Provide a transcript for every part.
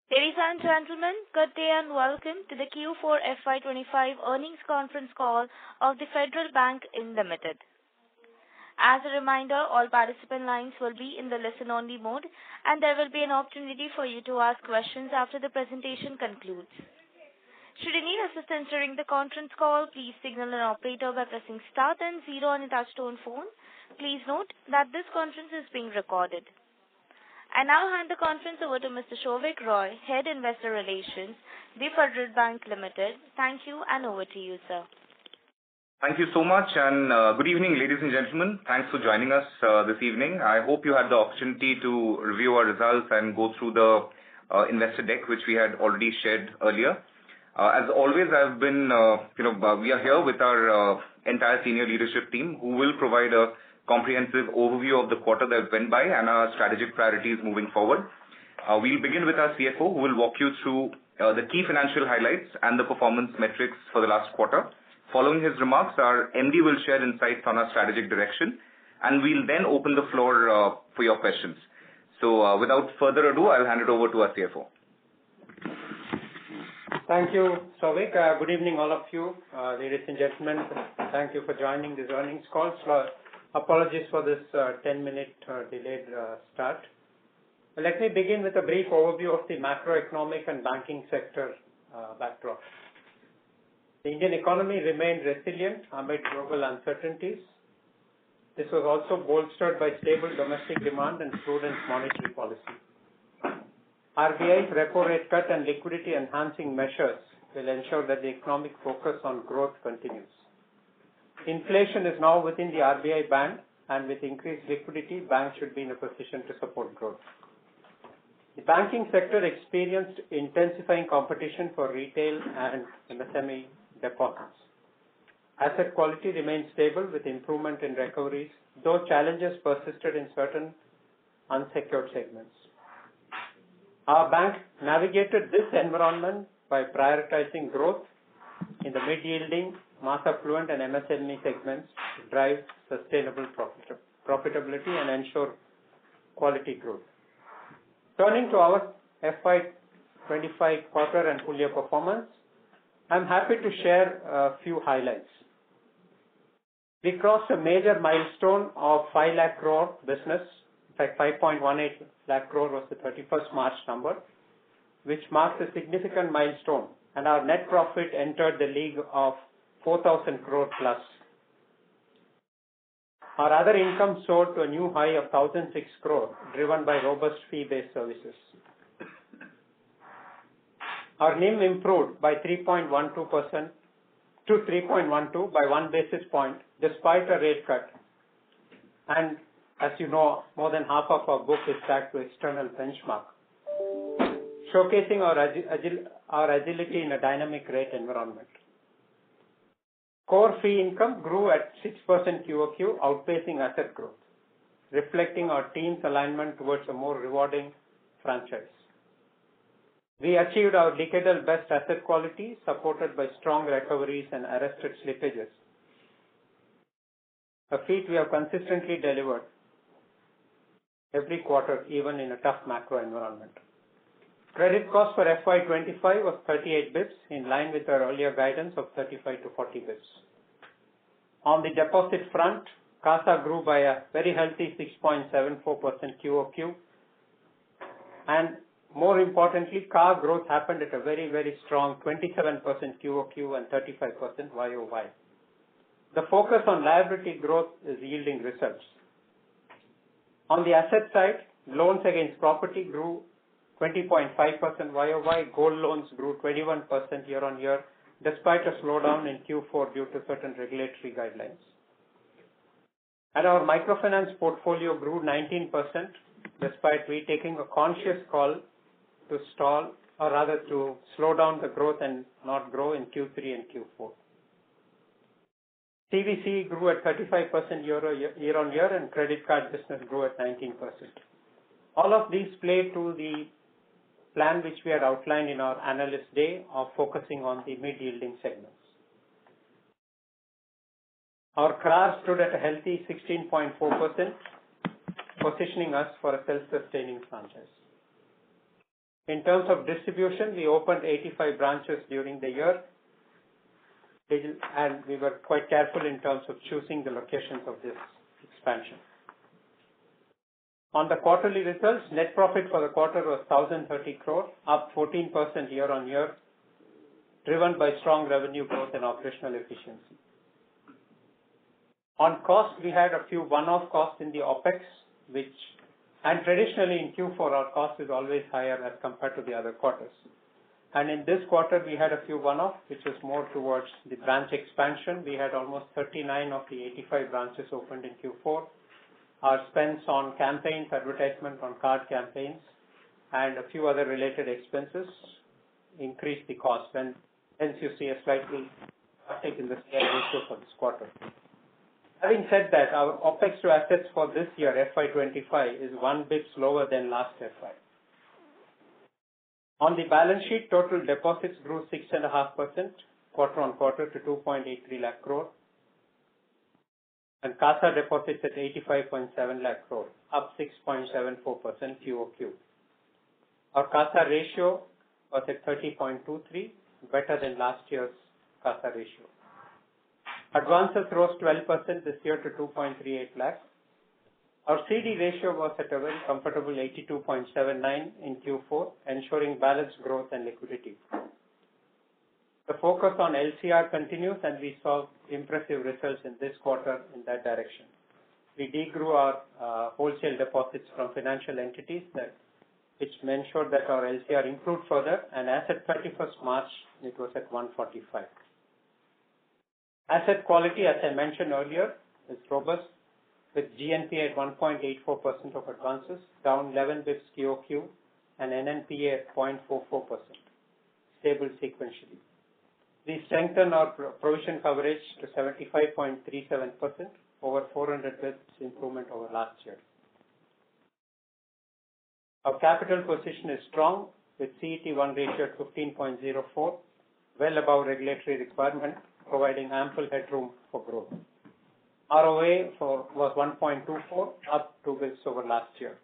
Ladies and gentlemen, good day and welcome to the Q4 FY25 earnings conference call of the Federal Bank Limited. As a reminder, all participant lines will be in the listen-only mode, and there will be an opportunity for you to ask questions after the presentation concludes. Should you need assistance during the conference call, please signal an operator by pressing star then 0 on your touch-tone phone. Please note that this conference is being recorded. I now hand the conference over to Mr. Souvik Roy, Head Investor Relations, the Federal Bank Limited. Thank you, and over to you, sir. Thank you so much, and good evening, ladies and gentlemen. Thanks for joining us this evening. I hope you had the opportunity to review our results and go through the investor deck, which we had already shared earlier. As always, we are here with our entire senior leadership team, who will provide a comprehensive overview of the quarter that went by and our strategic priorities moving forward. We'll begin with our CFO, who will walk you through the key financial highlights and the performance metrics for the last quarter. Following his remarks, our MD will share insights on our strategic direction, and we'll then open the floor for your questions. So without further ado, I'll hand it over to our CFO. Thank you, Souvik. Good evening, all of you. Ladies and gentlemen, thank you for joining this earnings call. Apologies for this 10-minute delayed start. Let me begin with a brief overview of the macroeconomic and banking sector backdrop. The Indian economy remained resilient amid global uncertainties. This was also bolstered by stable domestic demand and prudent monetary policy. RBI's repo rate cut and liquidity enhancing measures will ensure that the economic focus on growth continues. Inflation is now within the RBI band, and with increased liquidity, banks should be in a position to support growth. The banking sector experienced intensifying competition for retail and MSME deposits. Asset quality remained stable with improvement in recoveries, though challenges persisted in certain unsecured segments. Our bank navigated this environment by prioritizing growth in the mid-yielding, mass affluent and MSME segments to drive sustainable profitability and ensure quality growth. Turning to our FY25 quarter and full year performance, I'm happy to share a few highlights. We crossed a major milestone of 5 lakh crore business. In fact, 5.18 lakh crore was the 31st March number, which marks a significant milestone, and our net profit entered the league of 4,000 crore plus. Our other income soared to a new high of 1,006 crore, driven by robust fee-based services. Our NIM improved by 3.12% to 3.12 by 1 basis point, despite a rate cut. And as you know, more than half of our book is tagged to external benchmark, showcasing our agility in a dynamic rate environment. Core fee income grew at 6% QOQ, outpacing asset growth, reflecting our team's alignment towards a more rewarding franchise. We achieved our decadal best asset quality, supported by strong recoveries and arrested slippages, a feat we have consistently delivered every quarter, even in a tough macro environment. Credit cost for FY25 was 38 bps, in line with our earlier guidance of 35 to 40 bps. On the deposit front, CASA grew by a very healthy 6.74% QOQ, and more importantly, CAR growth happened at a very, very strong 27% QOQ and 35% YOY. The focus on liability growth is yielding results. On the asset side, loans against property grew 20.5% YOY, gold loans grew 21% year-on-year, despite a slowdown in Q4 due to certain regulatory guidelines. And our microfinance portfolio grew 19%, despite we taking a conscious call to stall, or rather to slow down the growth and not grow in Q3 and Q4. CVC grew at 35% year-on-year, and credit card business grew at 19%. All of these play to the plan which we had outlined in our analyst day of focusing on the mid-yielding segments. Our CRAR stood at a healthy 16.4%, positioning us for a self-sustaining franchise. In terms of distribution, we opened 85 branches during the year, and we were quite careful in terms of choosing the locations of this expansion. On the quarterly results, net profit for the quarter was 1,030 crore, up 14% year-on-year, driven by strong revenue growth and operational efficiency. On cost, we had a few one-off costs in the OpEx, and traditionally in Q4 our cost is always higher as compared to the other quarters. And in this quarter we had a few one-off, which was more towards the branch expansion. We had almost 39 of the 85 branches opened in Q4. Our spends on campaigns, advertisement on card campaigns, and a few other related expenses increased the cost, and hence you see a slightly uptick in the scale ratio for this quarter. Having said that, our OpEx to assets for this year, FY25, is 1 bit lower than last FY. On the balance sheet, total deposits grew 6.5% quarter-on-quarter to 2.83 lakh crore, and CASA deposits at 85.7 lakh crore, up 6.74% QOQ. Our CASA ratio was at 30.23, better than last year's CASA ratio. Advances rose 12% this year to 2.38 lakhs. Our CD ratio was at a very comfortable 82.79 in Q4, ensuring balanced growth and liquidity. The focus on LCR continues, and we saw impressive results in this quarter in that direction. We degrew our wholesale deposits from financial entities, which ensured that our LCR improved further, and as at 31st March, it was at 145. Asset quality, as I mentioned earlier, is robust, with GNPA at 1.84% of advances, down 11 bps QOQ, and NNPA at 0.44%, stable sequentially. We strengthened our provision coverage to 75.37%, over 400 bps improvement over last year. Our capital position is strong, with CET1 ratio at 15.04, well above regulatory requirement, providing ample headroom for growth. ROA was 1.24, up 2 bps over last year,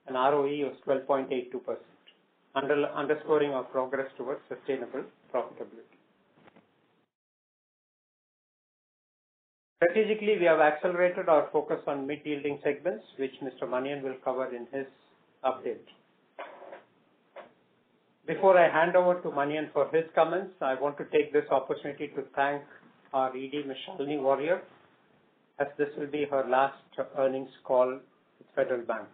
and ROE was 12.82%, underscoring our progress towards sustainable profitability. Strategically, we have accelerated our focus on mid-yielding segments, which Mr. Manian will cover in his update. Before I hand over to Manian for his comments, I want to take this opportunity to thank our ED, Ms. Shalini Warrior, as this will be her last earnings call with Federal Bank.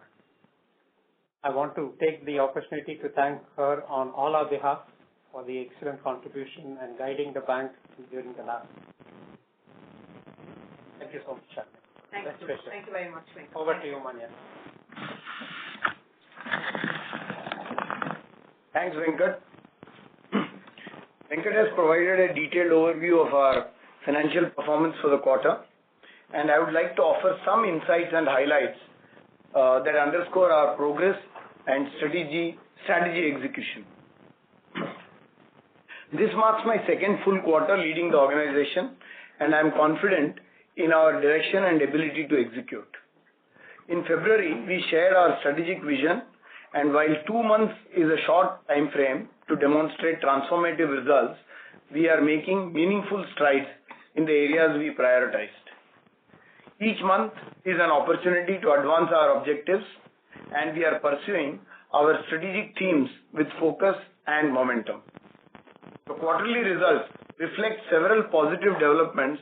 I want to take the opportunity to thank her on all our behalf for the excellent contribution and guiding the bank during the last. Thank you so much, Shalini. Thank you very much. Over to you, Manian. Thanks, Venkat. Venkat has provided a detailed overview of our financial performance for the quarter, and I would like to offer some insights and highlights that underscore our progress and strategy execution. This marks my second full quarter leading the organization, and I am confident in our direction and ability to execute. In February, we shared our strategic vision, and while 2 months is a short time frame to demonstrate transformative results, we are making meaningful strides in the areas we prioritized. Each month is an opportunity to advance our objectives, and we are pursuing our strategic themes with focus and momentum. The quarterly results reflect several positive developments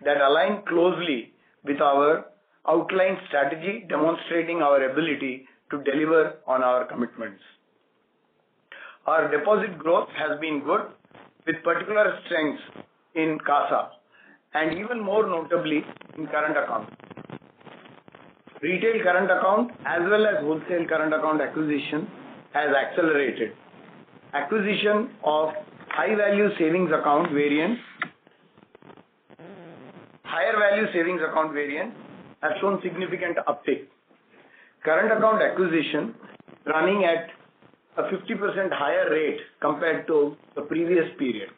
that align closely with our outlined strategy, demonstrating our ability to deliver on our commitments. Our deposit growth has been good, with particular strengths in CASA, and even more notably in current account. Retail current account as well as wholesale current account acquisition has accelerated. Acquisition of higher value savings account variants have shown significant uptake. Current account acquisition running at a 50% higher rate compared to the previous period.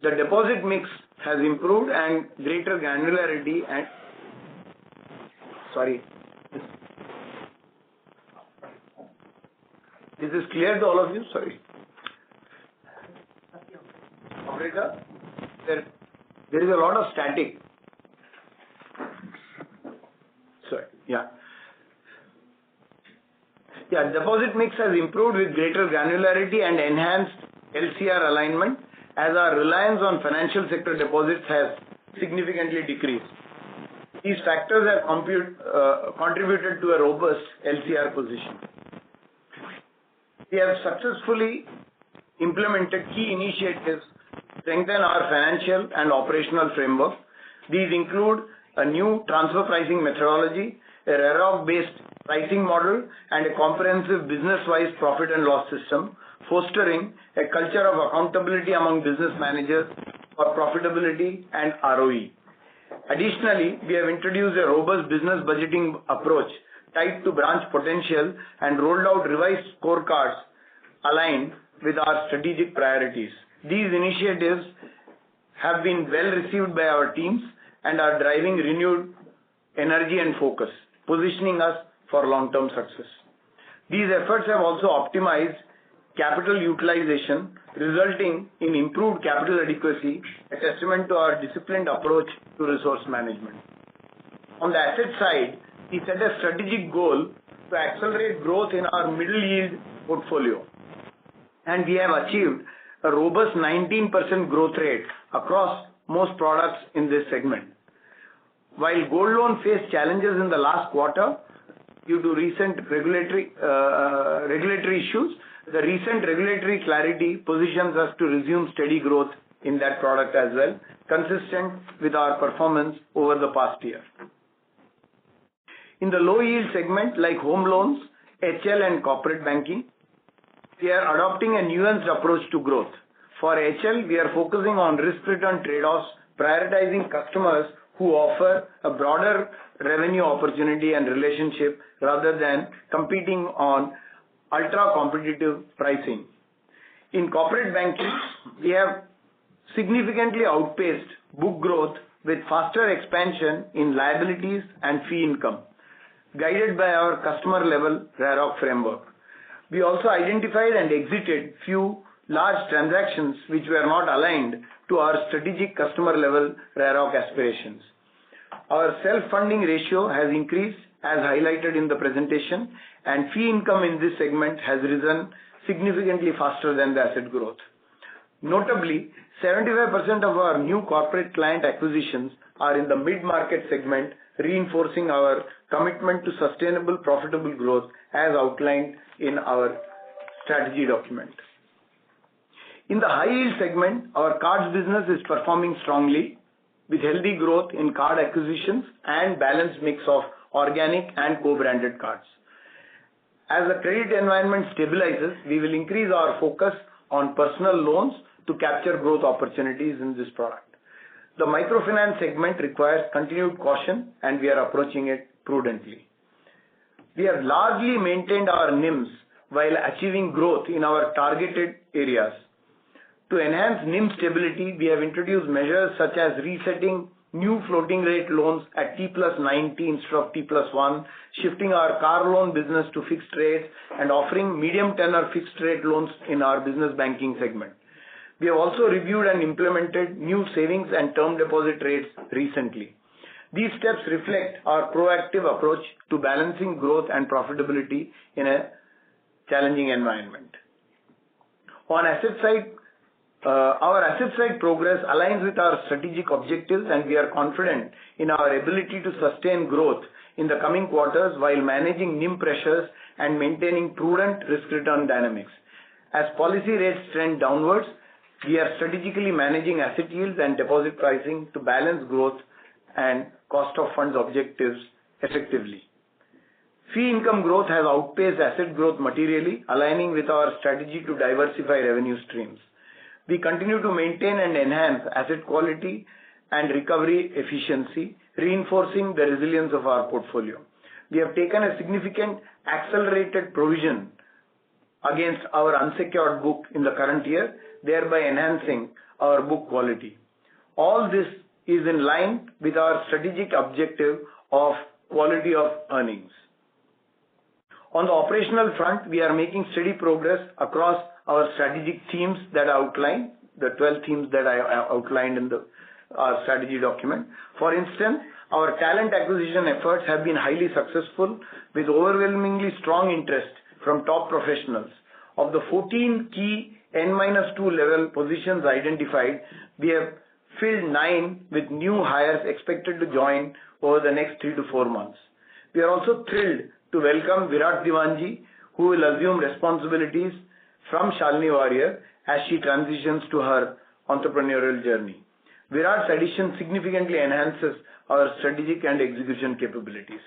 The deposit mix has improved and greater granularity Is this clear to all of you? Sorry. Operator, there is a lot of static. Sorry. Yeah. Yeah, deposit mix has improved with greater granularity and enhanced LCR alignment as our reliance on financial sector deposits has significantly decreased. These factors have contributed to a robust LCR position. We have successfully implemented key initiatives to strengthen our financial and operational framework. These include a new transfer pricing methodology, a RAROC-based pricing model, and a comprehensive business-wise profit and loss system, fostering a culture of accountability among business managers for profitability and ROE. Additionally, we have introduced a robust business budgeting approach tied to branch potential and rolled out revised scorecards aligned with our strategic priorities. These initiatives have been well received by our teams and are driving renewed energy and focus, positioning us for long-term success. These efforts have also optimized capital utilization, resulting in improved capital adequacy, a testament to our disciplined approach to resource management. On the asset side, we set a strategic goal to accelerate growth in our middle yield portfolio, and we have achieved a robust 19% growth rate across most products in this segment. While gold loan faced challenges in the last quarter due to recent regulatory issues, the recent regulatory clarity positions us to resume steady growth in that product as well, consistent with our performance over the past year. In the low yield segment like home loans, HL and corporate banking, we are adopting a nuanced approach to growth. For HL, we are focusing on risk-return trade-offs, prioritizing customers who offer a broader revenue opportunity and relationship rather than competing on ultra-competitive pricing. In corporate banking, we have significantly outpaced book growth with faster expansion in liabilities and fee income, guided by our customer-level RAROC framework. We also identified and exited few large transactions which were not aligned to our strategic customer-level RAROC aspirations. Our self-funding ratio has increased as highlighted in the presentation, and fee income in this segment has risen significantly faster than the asset growth. Notably, 75% of our new corporate client acquisitions are in the mid-market segment, reinforcing our commitment to sustainable, profitable growth as outlined in our strategy document. In the high-yield segment, our cards business is performing strongly with healthy growth in card acquisitions and balanced mix of organic and co-branded cards. As the credit environment stabilizes, we will increase our focus on personal loans to capture growth opportunities in this product. The microfinance segment requires continued caution, and we are approaching it prudently. We have largely maintained our NIMs while achieving growth in our targeted areas. To enhance NIM stability, we have introduced measures such as resetting new floating rate loans at T plus 90 instead of T plus 1, shifting our car loan business to fixed rates, and offering medium tenor fixed rate loans in our business banking segment. We have also reviewed and implemented new savings and term deposit rates recently. These steps reflect our proactive approach to balancing growth and profitability in a challenging environment. On asset side, our asset side progress aligns with our strategic objectives, and we are confident in our ability to sustain growth in the coming quarters while managing NIM pressures and maintaining prudent risk-return dynamics. As policy rates trend downwards, we are strategically managing asset yields and deposit pricing to balance growth and cost of funds objectives effectively. Fee income growth has outpaced asset growth materially, aligning with our strategy to diversify revenue streams. We continue to maintain and enhance asset quality and recovery efficiency, reinforcing the resilience of our portfolio. We have taken a significant accelerated provision against our unsecured book in the current year, thereby enhancing our book quality. All this is in line with our strategic objective of quality of earnings. On the operational front, we are making steady progress across our strategic themes that I outlined, the 12 themes that I outlined in the strategy document. For instance, our talent acquisition efforts have been highly successful with overwhelmingly strong interest from top professionals. Of the 14 key N-2 level positions identified, we have filled 9 with new hires expected to join over the next 3 to 4 months. We are also thrilled to welcome Virat Diwanji, who will assume responsibilities from Shalini Warrior as she transitions to her entrepreneurial journey. Virat's addition significantly enhances our strategic and execution capabilities.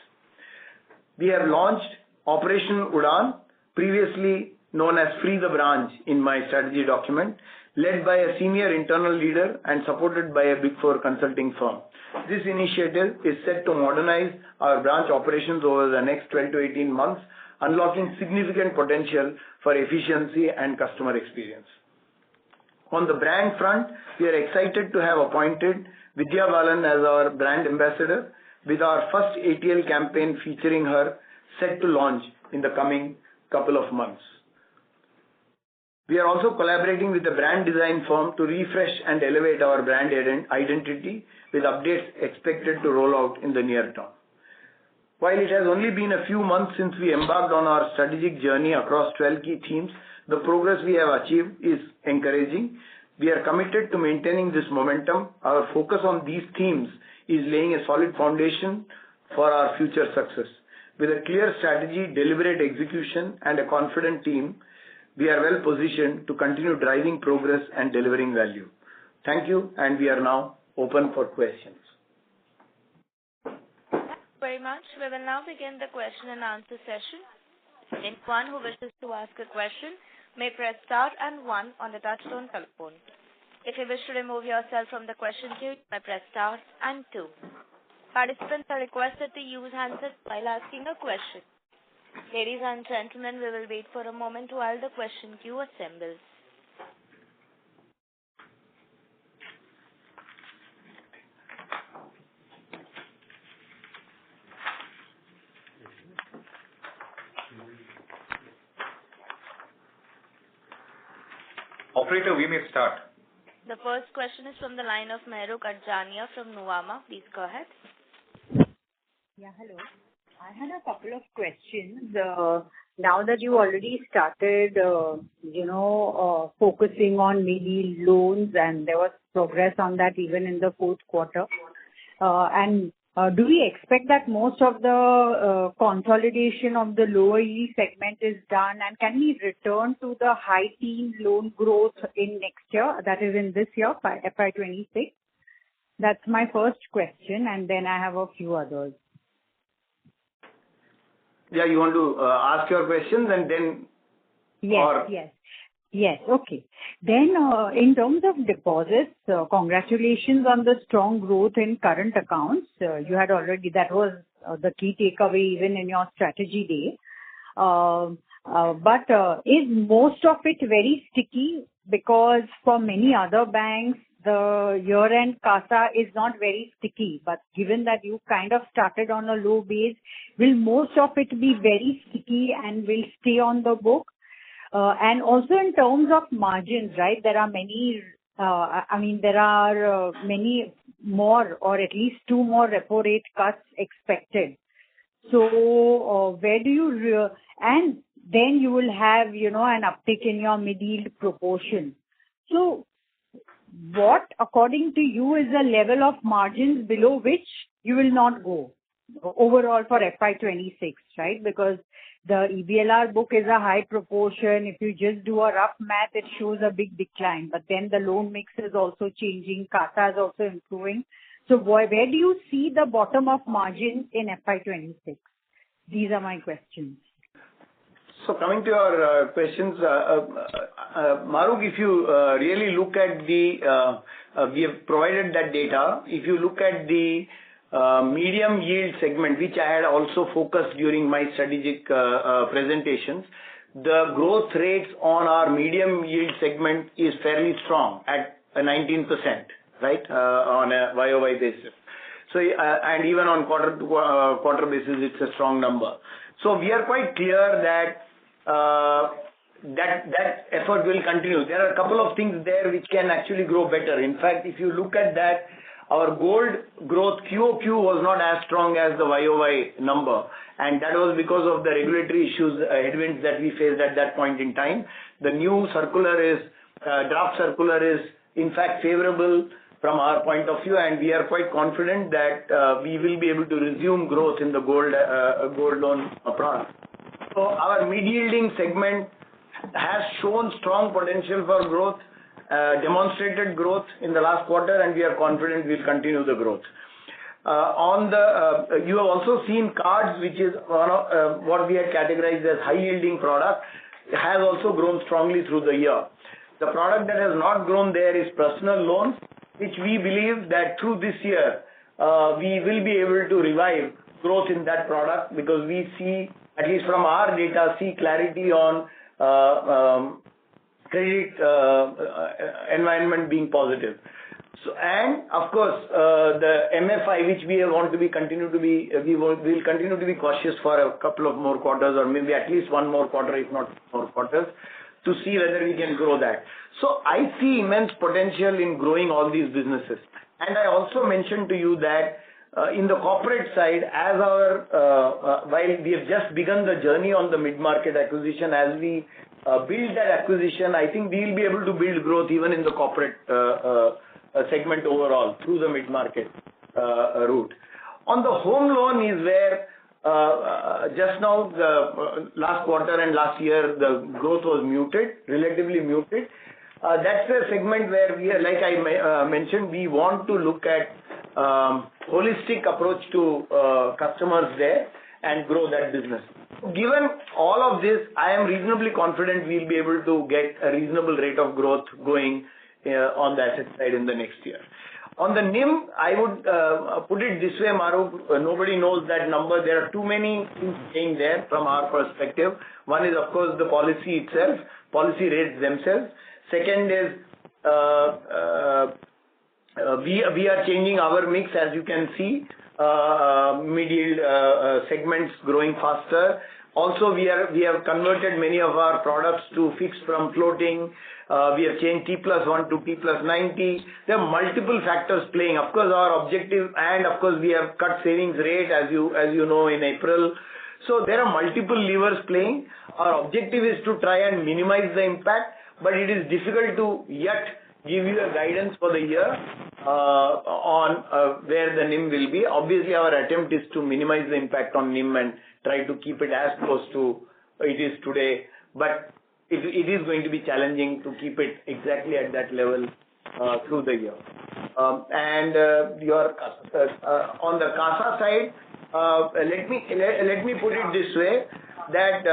We have launched Operation Udan, previously known as Free the Branch in my strategy document, led by a senior internal leader and supported by a Big Four consulting firm. This initiative is set to modernize our branch operations over the next 12 to 18 months, unlocking significant potential for efficiency and customer experience. On the brand front, we are excited to have appointed Vidya Balan as our brand ambassador, with our first ATL campaign featuring her set to launch in the coming couple of months. We are also collaborating with a brand design firm to refresh and elevate our brand identity, with updates expected to roll out in the near term. While it has only been a few months since we embarked on our strategic journey across 12 key themes, the progress we have achieved is encouraging. We are committed to maintaining this momentum. Our focus on these themes is laying a solid foundation for our future success. With a clear strategy, deliberate execution, and a confident team, we are well positioned to continue driving progress and delivering value. Thank you, and we are now open for questions. Thank you very much. We will now begin the question and answer session. Anyone who wishes to ask a question may press star and 1 on the touchtone telephone. If you wish to remove yourself from the question queue, you may press star and 2. Participants are requested to use handsets while asking a question. Ladies and gentlemen, we will wait for a moment while the question queue assembles. Operator, we may start. The first question is from the line of Mehruk Adjania from Nuvama. Please go ahead. Yeah, hello. I had a couple of questions. Now that you already started, focusing on maybe loans, and there was progress on that even in the fourth quarter. Do we expect that most of the consolidation of the lower yield segment is done, and can we return to the high teen loan growth in next year, that is in this year, FY26? That's my first question, and then I have a few others. Yeah, you want to ask your questions and then... Yes. Okay. Then, in terms of deposits, congratulations on the strong growth in current accounts. You had already, that was the key takeaway even in your strategy day. But is most of it very sticky? Because for many other banks, the year-end CASA is not very sticky. But given that you kind of started on a low base, will most of it be very sticky and will stay on the book? And also in terms of margins, right, there are many, many more, or at least 2 more repo rate cuts expected. So where do you, and then you will have, an uptick in your mid-yield proportion. So what, according to you, is the level of margins below which you will not go overall for FY26, right? Because the EBLR book is a high proportion. If you just do a rough math, it shows a big decline. But then the loan mix is also changing. CASA is also improving. So where do you see the bottom of margins in FY26? These are my questions. So coming to your questions, Maruk, if you really look at we have provided that data. If you look at the medium yield segment, which I had also focused during my strategic presentations, the growth rates on our medium yield segment is fairly strong at 19%, right, on a YOY basis. So, and even on quarter basis, it's a strong number. So we are quite clear that that effort will continue. There are a couple of things there which can actually grow better. In fact, if you look at that, our gold growth QOQ was not as strong as the YOY number, and that was because of the regulatory issues, headwinds that we faced at that point in time. The new draft circular is in fact favorable from our point of view, and we are quite confident that we will be able to resume growth in the gold loan product. So our mid-yielding segment has shown strong potential for growth, demonstrated growth in the last quarter, and we are confident we'll continue the growth. You have also seen cards, which is one of what we had categorized as high-yielding product, has also grown strongly through the year. The product that has not grown there is personal loans, which we believe that through this year we will be able to revive growth in that product, because we see, at least from our data, clarity on credit environment being positive. So, and of course, the MFI, which we will continue to be cautious for a couple of more quarters, or maybe at least one more quarter, if not more quarters, to see whether we can grow that. So I see immense potential in growing all these businesses. And I also mentioned to you that in the corporate side, as while we have just begun the journey on the mid-market acquisition, as we build that acquisition, I think we will be able to build growth even in the corporate segment overall through the mid-market route. On the home loan is where just now, the last quarter and last year, the growth was relatively muted. That's a segment where we are, like I mentioned, we want to look at holistic approach to customers there and grow that business. Given all of this, I am reasonably confident we'll be able to get a reasonable rate of growth going on the asset side in the next year. On the NIM, I would put it this way, Maru, nobody knows that number. There are too many things staying there from our perspective. One is, of course, the policy itself, policy rates themselves. Second is, we are changing our mix, as you can see, mid-yield segments growing faster. Also, we have converted many of our products to fixed from floating. We have changed T+1 to T+90. There are multiple factors playing. Of course, our objective, and of course, we have cut savings rate, as you know, in April. So there are multiple levers playing. Our objective is to try and minimize the impact, but it is difficult to yet give you a guidance for the year on where the NIM will be. Obviously, our attempt is to minimize the impact on NIM and try to keep it as close to it is today. But it is going to be challenging to keep it exactly at that level through the year. On the CASA side, let me put it this way, that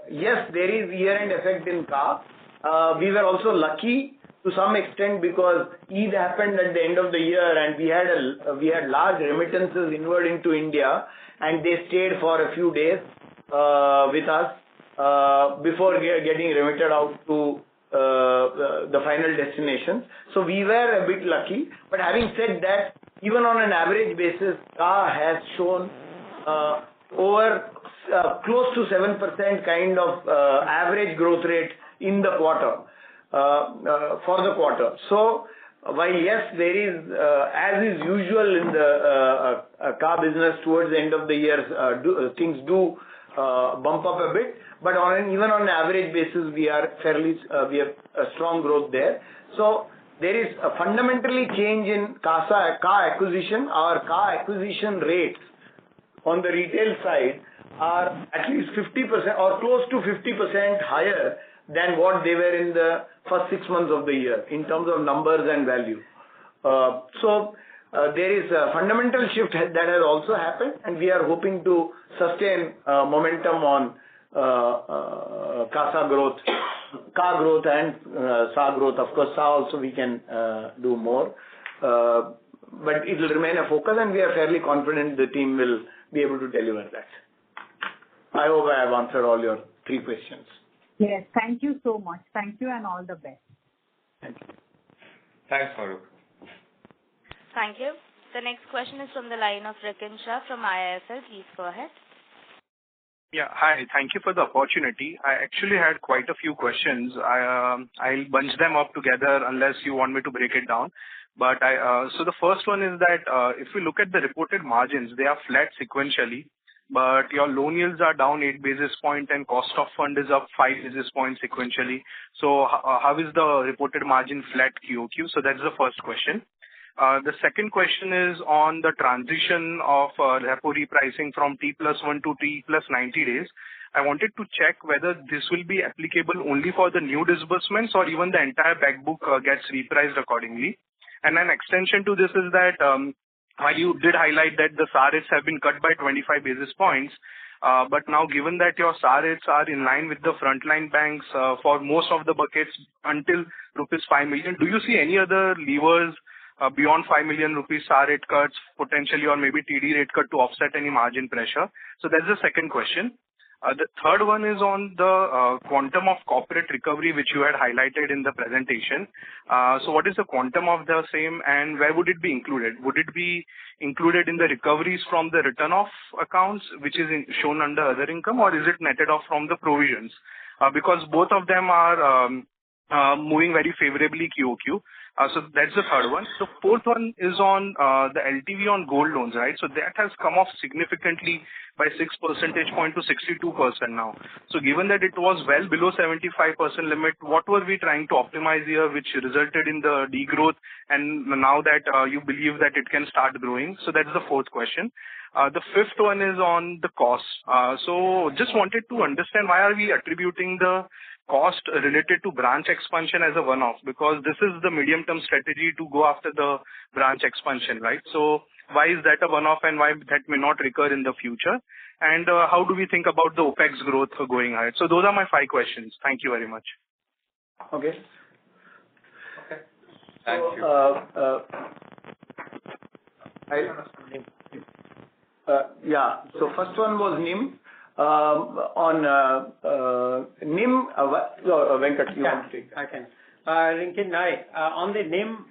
yes, there is year-end effect in CA. We were also lucky to some extent because Eid happened at the end of the year, and we had large remittances inward into India, and they stayed for a few days with us before getting remitted out to the final destinations. So we were a bit lucky. But having said that, even on an average basis, CA has shown over close to 7% kind of average growth rate in the quarter. For the quarter. So, while yes, there is, as is usual in the car business towards the end of the year, things do bump up a bit, but even on an average basis, we have a strong growth there. So, there is a fundamentally change in car acquisition. Our car acquisition rates on the retail side are at least 50% or close to 50% higher than what they were in the first 6 months of the year in terms of numbers and value. So there is a fundamental shift that has also happened, and we are hoping to sustain momentum on CASA growth, car growth and SA growth. Of course, SA also we can do more, but it will remain a focus, and we are fairly confident the team will be able to deliver that. I hope I have answered all your 3 questions. Yes, thank you so much. Thank you and all the best. Thank you. Thanks, Farooq. Thank you. The next question is from the line of Rikin Shah from IIFL. Please go ahead. Yeah. Hi. Thank you for the opportunity. I actually had quite a few questions. I'll bunch them up together unless you want me to break it down. But so the first one is that if we look at the reported margins, they are flat sequentially, but your loan yields are down 8 basis points and cost of fund is up 5 basis points sequentially. So how is the reported margin flat QOQ? So that's the first question. The second question is on the transition of repo repricing from T+1 to T+90 days. I wanted to check whether this will be applicable only for the new disbursements or even the entire back book gets repriced accordingly. And an extension to this is that while you did highlight that the SAR rates have been cut by 25 basis points, but now given that your SAR rates are in line with the frontline banks for most of the buckets until rupees 5 million, do you see any other levers beyond 5 million rupees SAR rate cuts potentially, or maybe TD rate cut to offset any margin pressure? So that's the second question. The third one is on the quantum of corporate recovery, which you had highlighted in the presentation. So what is the quantum of the same, and where would it be included? Would it be included in the recoveries from the written off accounts, which is shown under other income, or is it netted off from the provisions? Because both of them are moving very favorably QOQ. So that's the third one. The fourth one is on the LTV on gold loans, right? So that has come off significantly by 6 percentage point to 62% now. So given that it was well below 75% limit, what were we trying to optimize here, which resulted in the degrowth, and now that you believe that it can start growing? So that's the fourth question. The fifth one is on the cost. So just wanted to understand, why are we attributing the cost related to branch expansion as a one-off? Because this is the medium-term strategy to go after the branch expansion, right? So why is that a one-off, and why that may not recur in the future? And how do we think about the OPEX growth going ahead? So those are my 5 questions. Thank you very much. Okay. Thank you. So first one was NIM. On NIM, Venkat, you want to take that? I can. Rikin, on the NIM,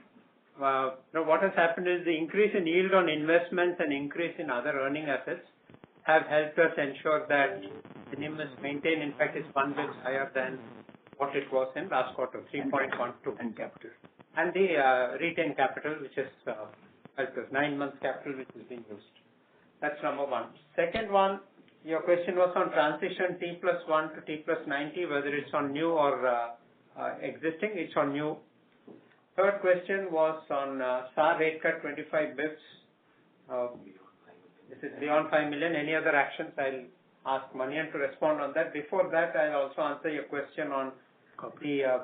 what has happened is the increase in yield on investments and increase in other earning assets have helped us ensure that the NIM is maintained. In fact, it's 1 bit higher than what it was in last quarter, 3.12. And capital. And the retained capital, which has helped us, 9 months capital, which is being used. That's number one. Second one, your question was on transition T+1 to T+90, whether it's on new or existing. It's on new. Third question was on SAR rate cut 25 bips. This is beyond 5 million. Any other actions? I'll ask Manian to respond on that. Before that, I'll also answer your question on the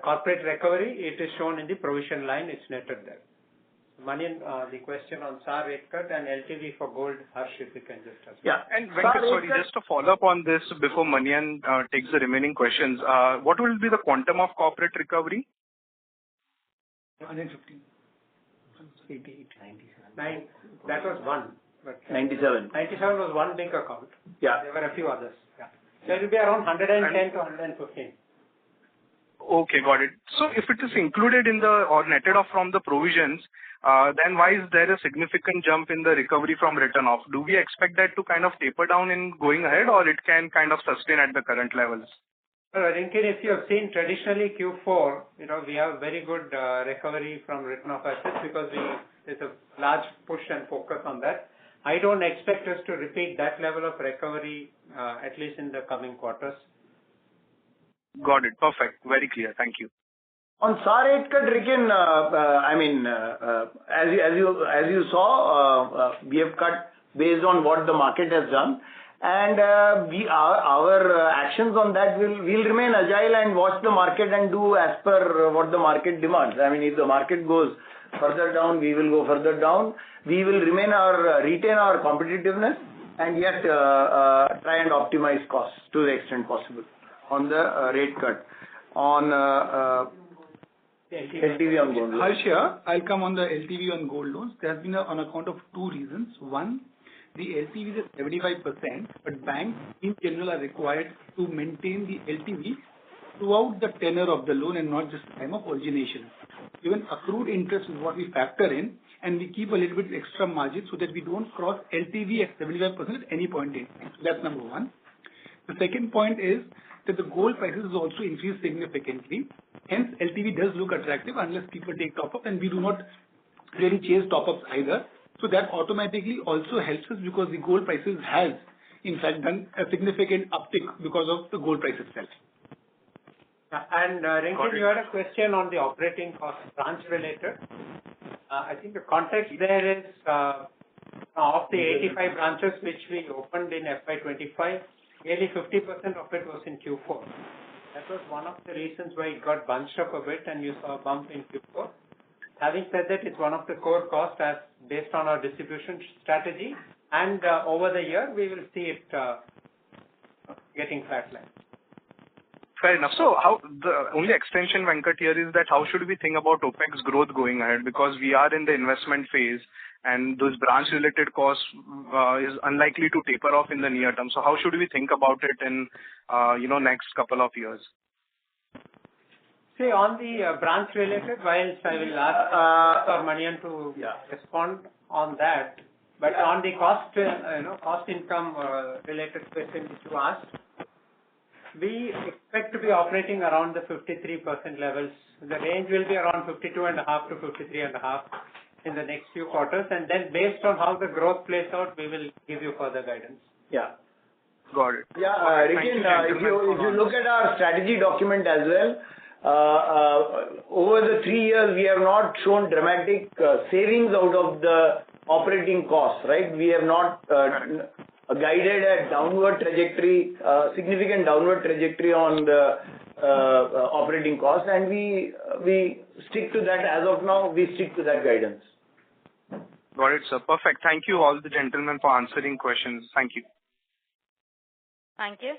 corporate recovery. It is shown in the provision line. It's netted there. Manian, the question on SAR rate cut and LTV for gold, Harsh, if you can just answer. Yeah, and Venkat, sorry, just to follow up on this before Manian takes the remaining questions. What will be the quantum of corporate recovery? 115. 88. 9. That was one. But 97. 97 was one big account. Yeah. There were a few others. Yeah. So it will be around 110 to 115. Okay, got it. So if it is included in the or netted off from the provisions, then why is there a significant jump in the recovery from written off? Do we expect that to kind of taper down in going ahead, or it can kind of sustain at the current levels? Rinkin, if you have seen traditionally Q4, we have very good recovery from written off assets because there's a large push and focus on that. I don't expect us to repeat that level of recovery, at least in the coming quarters. Got it. Perfect. Very clear. Thank you. On SAR rate cut, Rikin, as you saw, we have cut based on what the market has done, and our actions on that will remain agile and watch the market and do as per what the market demands. I mean, if the market goes further down, we will go further down. We will retain our competitiveness and yet try and optimize costs to the extent possible on the rate cut. On LTV on gold loans. Harsh, I'll come on the LTV on gold loans. There has been on account of 2 reasons. One, the LTV is at 75%, but banks in general are required to maintain the LTV throughout the tenure of the loan and not just time of origination. Even accrued interest is what we factor in, and we keep a little bit extra margin so that we don't cross LTV at 75% at any point in time. So that's number one. The second point is that the gold prices has also increased significantly. Hence, LTV does look attractive unless people take top-up, and we do not really chase top-ups either. So that automatically also helps us because the gold prices has, in fact, done a significant uptick because of the gold price itself. And Rinkin, you had a question on the operating cost branch related. I think the context there is of the 85 branches which we opened in FY25, nearly 50% of it was in Q4. That was one of the reasons why it got bunched up a bit and you saw a bump in Q4. Having said that, it's one of the core costs as based on our distribution strategy, and over the year we will see it getting flatlined. Fair enough. So how the only extension, Venkat, here is that how should we think about OPEX growth going ahead? Because we are in the investment phase and those branch related costs is unlikely to taper off in the near term. So how should we think about it in, next couple of years? See, on the branch related, whilst I will ask Manian to respond on that, but on the cost income related question which you asked, we expect to be operating around the 53% levels. The range will be around 52.5 to 53.5 in the next few quarters, and then based on how the growth plays out, we will give you further guidance. Yeah. Got it. Yeah, Rikin, if you look at our strategy document as well, over the 3 years we have not shown dramatic savings out of the operating costs, right? We have not guided a downward trajectory, significant downward trajectory on the operating costs, and we stick to that. As of now, we stick to that guidance. Got it, sir. Perfect. Thank you all the gentlemen for answering questions. Thank you. Thank you.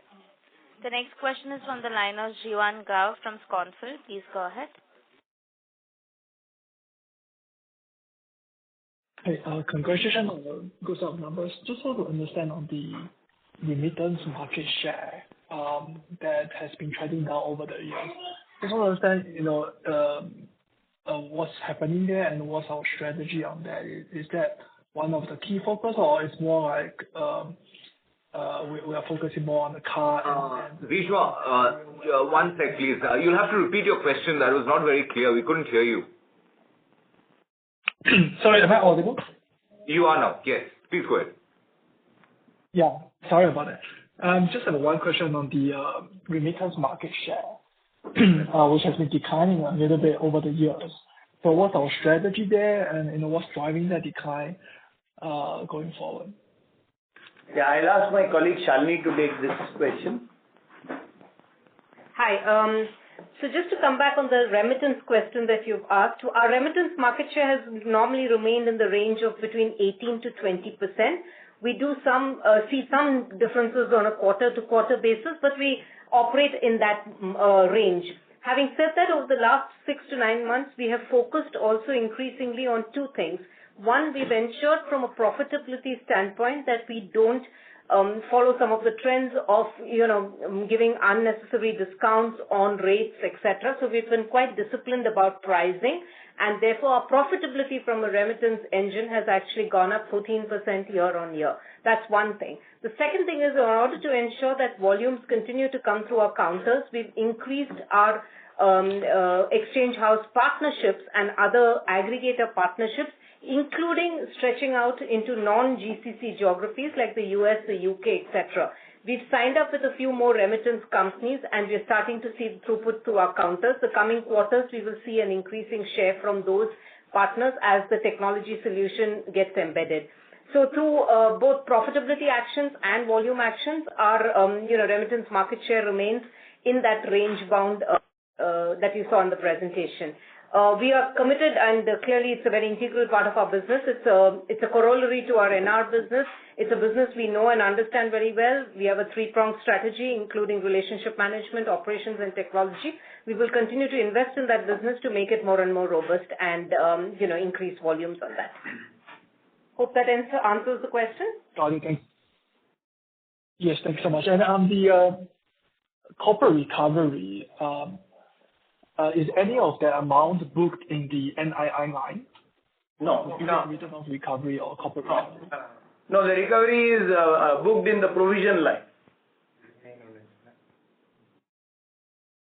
The next question is from the line of Jiwan Gao from Sconfil. Please go ahead. Hey, congratulations on the good set of numbers. Just want to understand on the remittance market share that has been trending down over the years. Just want to understand, what's happening there and what's our strategy on that. Is that one of the key focus, or it's more like we are focusing more on the car? Vishwa, one sec, please. You'll have to repeat your question. That was not very clear. We couldn't hear you. Sorry, am I audible? You are now. Yes. Please go ahead. Yeah, sorry about that. Just have one question on the remittance market share, which has been declining a little bit over the years. So what's our strategy there, and what's driving that decline going forward? Yeah, I'll ask my colleague Shalini to take this question. Hi. So just to come back on the remittance question that you've asked, our remittance market share has normally remained in the range of between 18 to 20%. We do see some differences on a quarter-to-quarter basis, but we operate in that range. Having said that, over the last 6 to 9 months, we have focused also increasingly on two things. One, we've ensured from a profitability standpoint that we don't follow some of the trends of, giving unnecessary discounts on rates, etc. So we've been quite disciplined about pricing, and therefore our profitability from a remittance engine has actually gone up 14% year on year. That's one thing. The second thing is, in order to ensure that volumes continue to come through our counters, we've increased our exchange house partnerships and other aggregator partnerships, including stretching out into non-GCC geographies like the US, the UK, etc. We've signed up with a few more remittance companies, and we're starting to see throughput through our counters. The coming quarters, we will see an increasing share from those partners as the technology solution gets embedded. So through both profitability actions and volume actions, our remittance market share remains in that range bound that you saw in the presentation. We are committed, and clearly it's a very integral part of our business. It's a corollary to our NR business. It's a business we know and understand very well. We have a three-pronged strategy, including relationship management, operations, and technology. We will continue to invest in that business to make it more and more robust and increase volumes on that. Hope that answers the question. Got it. Thanks. Yes, thanks so much. And on the corporate recovery, is any of the amount booked in the NII line? No. Return of recovery or corporate recovery? No, the recovery is booked in the provision line.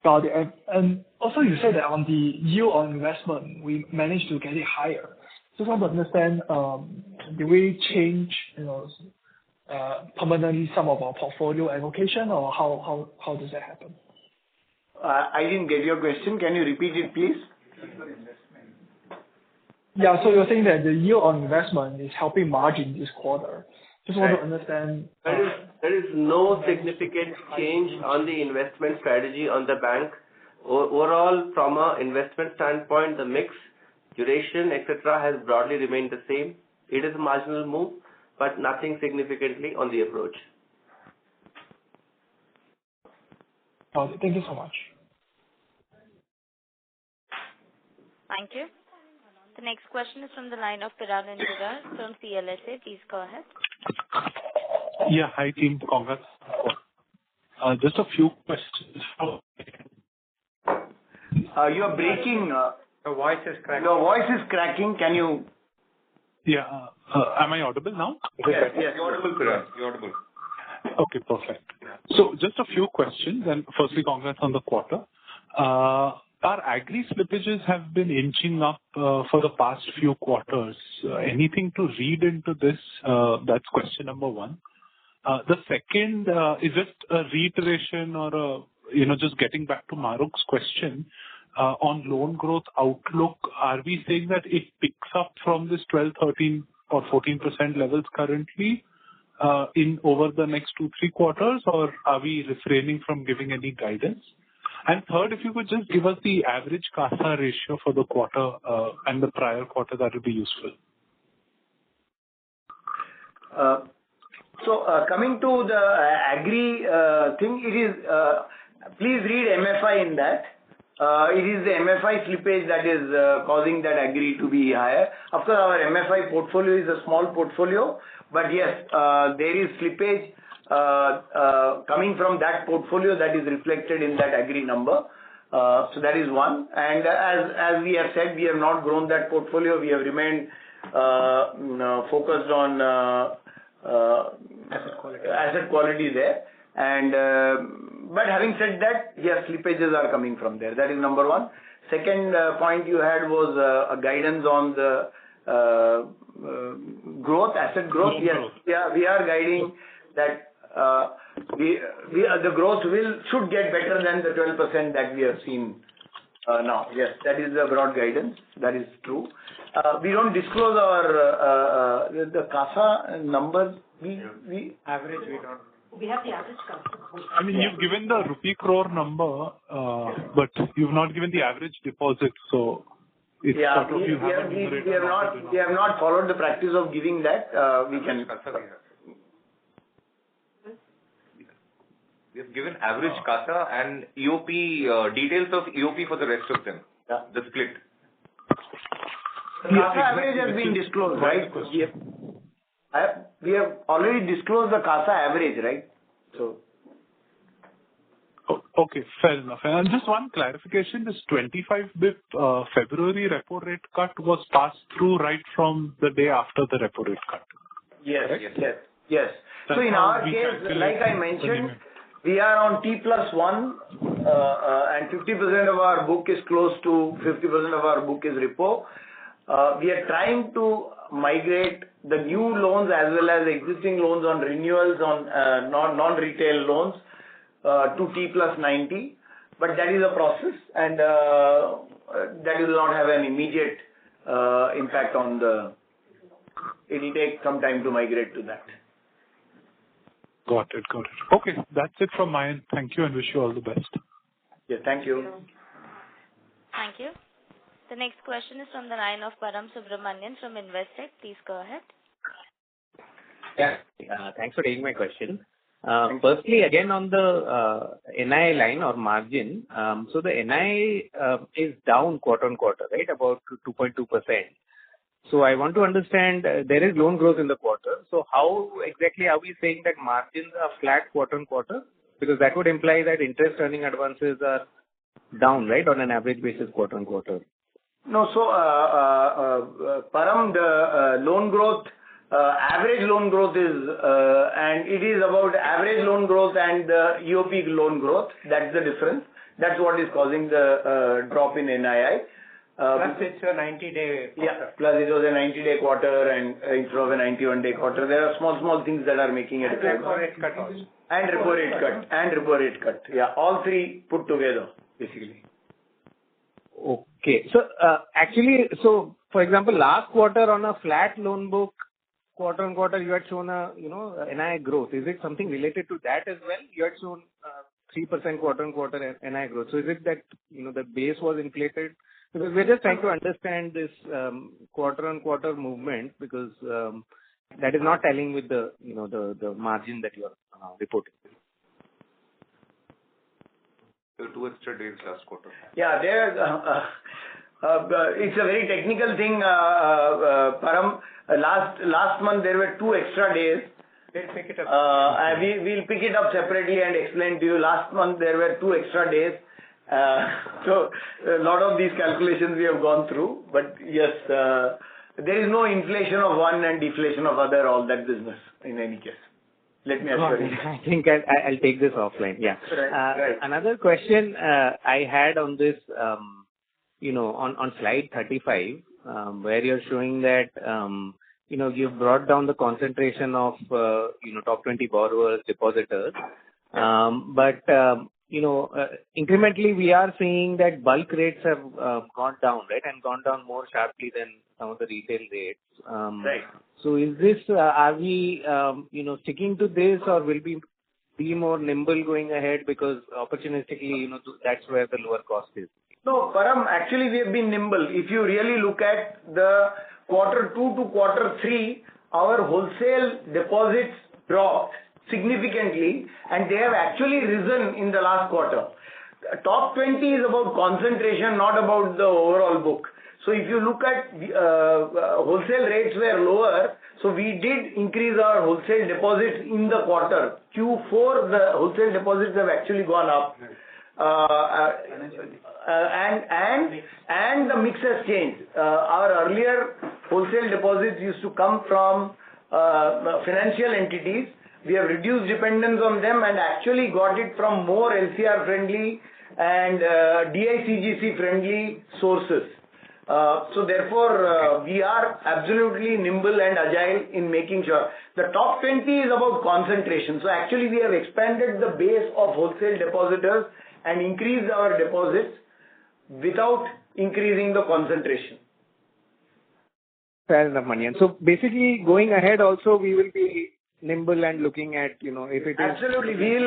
Got it. And also you said that on the yield on investment, we managed to get it higher. Just want to understand, do we change, permanently some of our portfolio allocation, or how does that happen? I didn't get your question. Can you repeat it, please? Yeah, so you're saying that the yield on investment is helping margin this quarter. Just want to understand. There is no significant change on the investment strategy on the bank. Overall, from an investment standpoint, the mix, duration, etc., has broadly remained the same. It is a marginal move, but nothing significantly on the approach. Thank you so much. Thank you. The next question is from the line of Piran Indira from CLSA. Please go ahead. Yeah, hi team. Congrats. Just a few questions. You are breaking. Your voice is cracking. Your voice is cracking. Can you? Yeah. Am I audible now? Yes. You're audible, Piran. You're audible. Okay, perfect. So just a few questions, and firstly, congrats on the quarter. Our agri slippages have been inching up for the past few quarters. Anything to read into this? That's question number one. The second is just a reiteration or just getting back to Maruk's question on loan growth outlook. Are we saying that it picks up from this 12, 13 or 14% levels currently in over the next 2-3 quarters, or are we refraining from giving any guidance? And third, if you could just give us the average CASA ratio for the quarter and the prior quarter, that would be useful. So coming to the agri thing, it is, please read MFI in that. It is the MFI slippage that is causing that agri to be higher. Of course, our MFI portfolio is a small portfolio, but yes, there is slippage coming from that portfolio that is reflected in that agri number. So that is one. And as we have said, we have not grown that portfolio. We have remained focused on asset quality there. And but having said that, yes, slippages are coming from there. That is number one. Second point you had was a guidance on the growth, asset growth. Yes, yeah, we are guiding that the growth should get better than the 12% that we have seen now. Yes, that is the broad guidance. That is true. We don't disclose our the CASA numbers. We average we don't. We have the average CASA. I mean, you've given the rupee crore number, but you've not given the average deposit. So it's sort of we have not followed the practice of giving that. We can. We have given average CASA and EOP, details of EOP for the rest of them. Yeah. The split. The CASA average has been disclosed, right? We have already disclosed the CASA average, right? So. Okay, fair enough. And just one clarification, this 25 BIP February repo rate cut was passed through right from the day after the repo rate cut. Yes, yes. So in our case, like I mentioned, we are on T+1 and 50% of our book is close to 50% of our book is repo. We are trying to migrate the new loans as well as existing loans on renewals on non-retail loans to T+90, but that is a process and that will not have an immediate impact on the. It will take some time to migrate to that. Got it. Okay, that's it from my end. Thank you and wish you all the best. Yeah, thank you. Thank you. The next question is from the line of Param Subramanian from Investec. Please go ahead. Yeah, thanks for taking my question. Firstly, again on the NI line or margin, so the NI is down quarter on quarter, right, about 2.2%. So I want to understand, there is loan growth in the quarter. So how exactly are we saying that margins are flat quarter on quarter? Because that would imply that interest earning advances are down, right, on an average basis quarter on quarter. No, so Param, the loan growth, average loan growth is, and it is about average loan growth and the EOP loan growth. That's the difference. That's what is causing the drop in NII. Plus it's a 90-day quarter. Yeah, plus it was a 90-day quarter and instead of a 91-day quarter. There are small things that are making it. And repo rate cut also. And repo rate cut. Yeah, all three put together, basically. Okay. So, actually, so for example, last quarter on a flat loan book, quarter on quarter, you had shown a, NII growth. Is it something related to that as well? You had shown 3% quarter on quarter NII growth. So is it that, the base was inflated? Because we're just trying to understand this quarter on quarter movement, because that is not telling with the, the margin that you are reporting. There were 2 extra days last quarter. Yeah, it's a very technical thing, Param. Last month there were 2 extra days. We'll pick it up. We'll pick it up separately and explain to you. Last month there were 2 extra days. So a lot of these calculations we have gone through. But yes, there is no inflation of one and deflation of other, all that business in any case. Let me assure you. I think I'll take this offline. Yeah. Right. Another question I had on this, on slide 35, where you're showing that, you've brought down the concentration of, top 20 borrowers, depositors. But, incrementally we are seeing that bulk rates have gone down, right? And gone down more sharply than some of the retail rates. Right. So is this, are we, sticking to this, or will we be more nimble going ahead, because opportunistically, that's where the lower cost is? No, Param, actually we have been nimble. If you really look at the quarter 2 to quarter 3, our wholesale deposits dropped significantly, and they have actually risen in the last quarter. Top 20 is about concentration, not about the overall book. So if you look at wholesale rates were lower, so we did increase our wholesale deposits in the quarter. Q4, the wholesale deposits have actually gone up. And the mix has changed. Our earlier wholesale deposits used to come from financial entities. We have reduced dependence on them and actually got it from more LCR friendly and DICGC friendly sources. So therefore, we are absolutely nimble and agile in making sure. The top 20 is about concentration. So actually we have expanded the base of wholesale depositors and increased our deposits without increasing the concentration. Fair enough, Manian. So basically, going ahead also, we will be nimble and looking at, if it is... Absolutely. We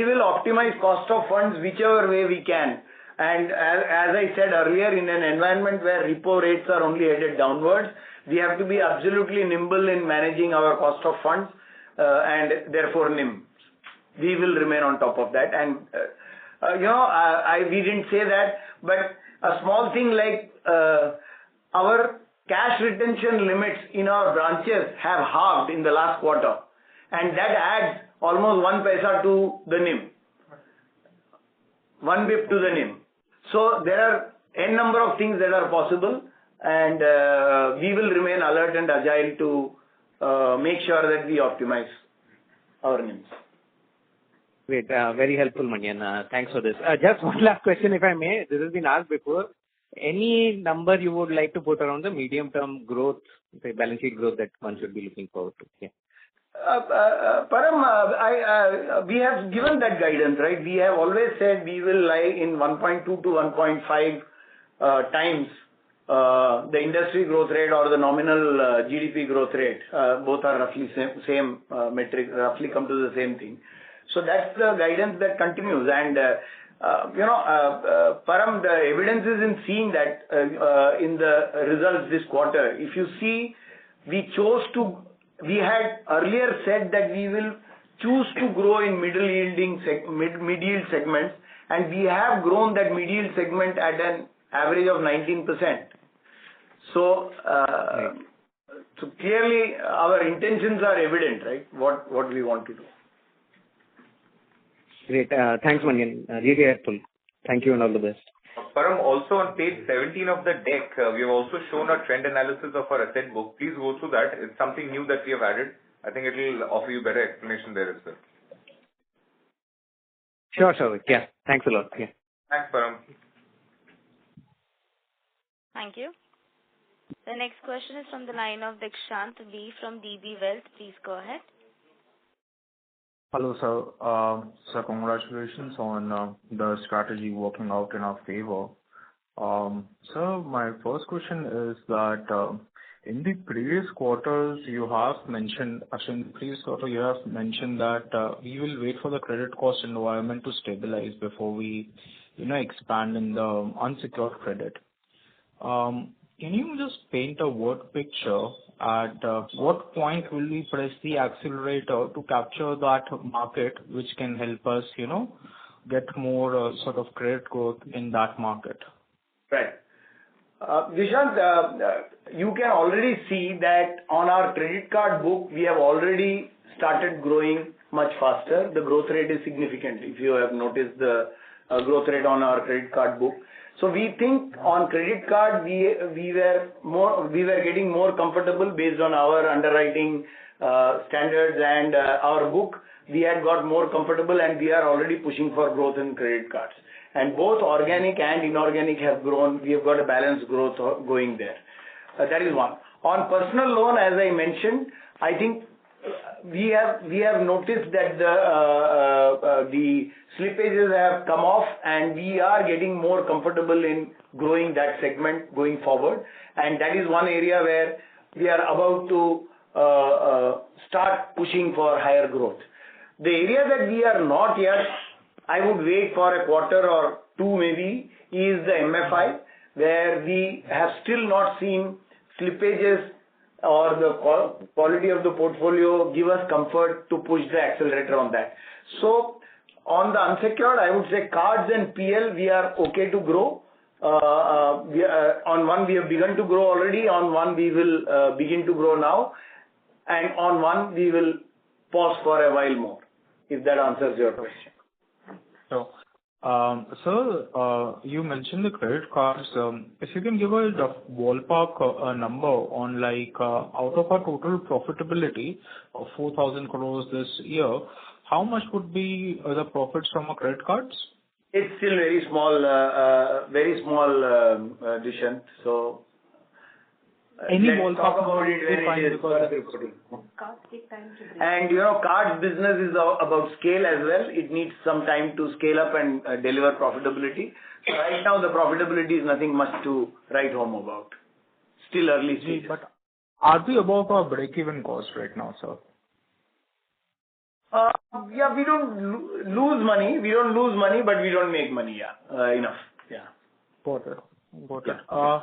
will optimize cost of funds whichever way we can. And as I said earlier, in an environment where repo rates are only headed downwards, we have to be absolutely nimble in managing our cost of funds and therefore NIM. We will remain on top of that. And, we didn't say that, but a small thing like our cash retention limits in our branches have halved in the last quarter. And that adds almost 1 paisa to the NIM. 1 bip to the NIM. So there are n number of things that are possible, and we will remain alert and agile to make sure that we optimize our NIMs. Great. Very helpful, Manian. Thanks for this. Just one last question, if I may. This has been asked before. Any number you would like to put around the medium-term growth, say balance sheet growth that one should be looking forward to? Yeah. Param, we have given that guidance, right? We have always said we will lie in 1.2 to 1.5 times the industry growth rate or the nominal GDP growth rate. Both are roughly same metric, roughly come to the same thing. So that's the guidance that continues. And Param, the evidence is in seeing that in the results this quarter. If you see, we had earlier said that we will choose to grow in mid-yield segments, and we have grown that mid-yield segment at an average of 19%. So, so clearly our intentions are evident, right? What we want to do. Great. Thanks, Manian. Really helpful. Thank you and all the best. Param, also on page 17 of the deck, we have also shown a trend analysis of our asset book. Please go through that. It's something new that we have added. I think it will offer you better explanation there as well. Sure, sure. Yeah. Thanks a lot. Yeah. Thanks, Param. Thank you. The next question is from the line of Dikshant B from DB Wealth. Please go ahead. Hello, sir. Sir, congratulations on the strategy working out in our favor. Sir, my first question is that in the previous quarters, you have mentioned, actually in the previous quarter, you have mentioned that we will wait for the credit cost environment to stabilize before we, expand in the unsecured credit. Can you just paint a word picture at what point will we press the accelerator to capture that market, which can help us, get more sort of credit growth in that market? Right. Dishant, you can already see that on our credit card book, we have already started growing much faster. The growth rate is significant, if you have noticed the growth rate on our credit card book. So we think on credit card, we were getting more comfortable based on our underwriting standards and our book. We had got more comfortable, and we are already pushing for growth in credit cards. And both organic and inorganic have grown. We have got a balanced growth going there. That is one. On personal loan, as I mentioned, I think we have noticed that the slippages have come off, and we are getting more comfortable in growing that segment going forward. And that is one area where we are about to start pushing for higher growth. The area that we are not yet, I would wait for a quarter or two maybe, is the MFI, where we have still not seen slippages or the quality of the portfolio give us comfort to push the accelerator on that. So on the unsecured, I would say cards and PL, we are okay to grow. On one, we have begun to grow already. On one, we will begin to grow now. And on one, we will pause for a while more, if that answers your question. So, sir, you mentioned the credit cards. If you can give a ballpark number on out of our total profitability of 4,000 crores this year, how much would be the profits from our credit cards? It's still very small, Dishant. So, any let's ballpark talk about it when it is reporting. Cards take time to build. And cards business is about scale as well. It needs some time to scale up and deliver profitability. So right now, the profitability is nothing much to write home about. Still early stages. But are we above our break-even cost right now, sir? Yeah, we don't lose money. We don't lose money, but we don't make money. Yeah, enough. Yeah. Got it. Yeah.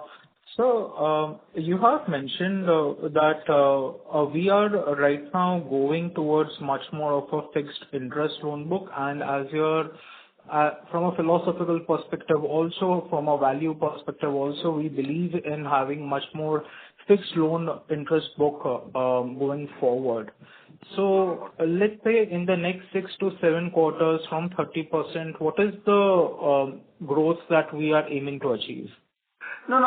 So, you have mentioned that we are right now going towards much more of a fixed interest loan book, and as you're from a philosophical perspective, also from a value perspective, also we believe in having much more fixed loan interest book going forward. So, let's say in the next 6 to 7 quarters, from 30%, what is the growth that we are aiming to achieve? No,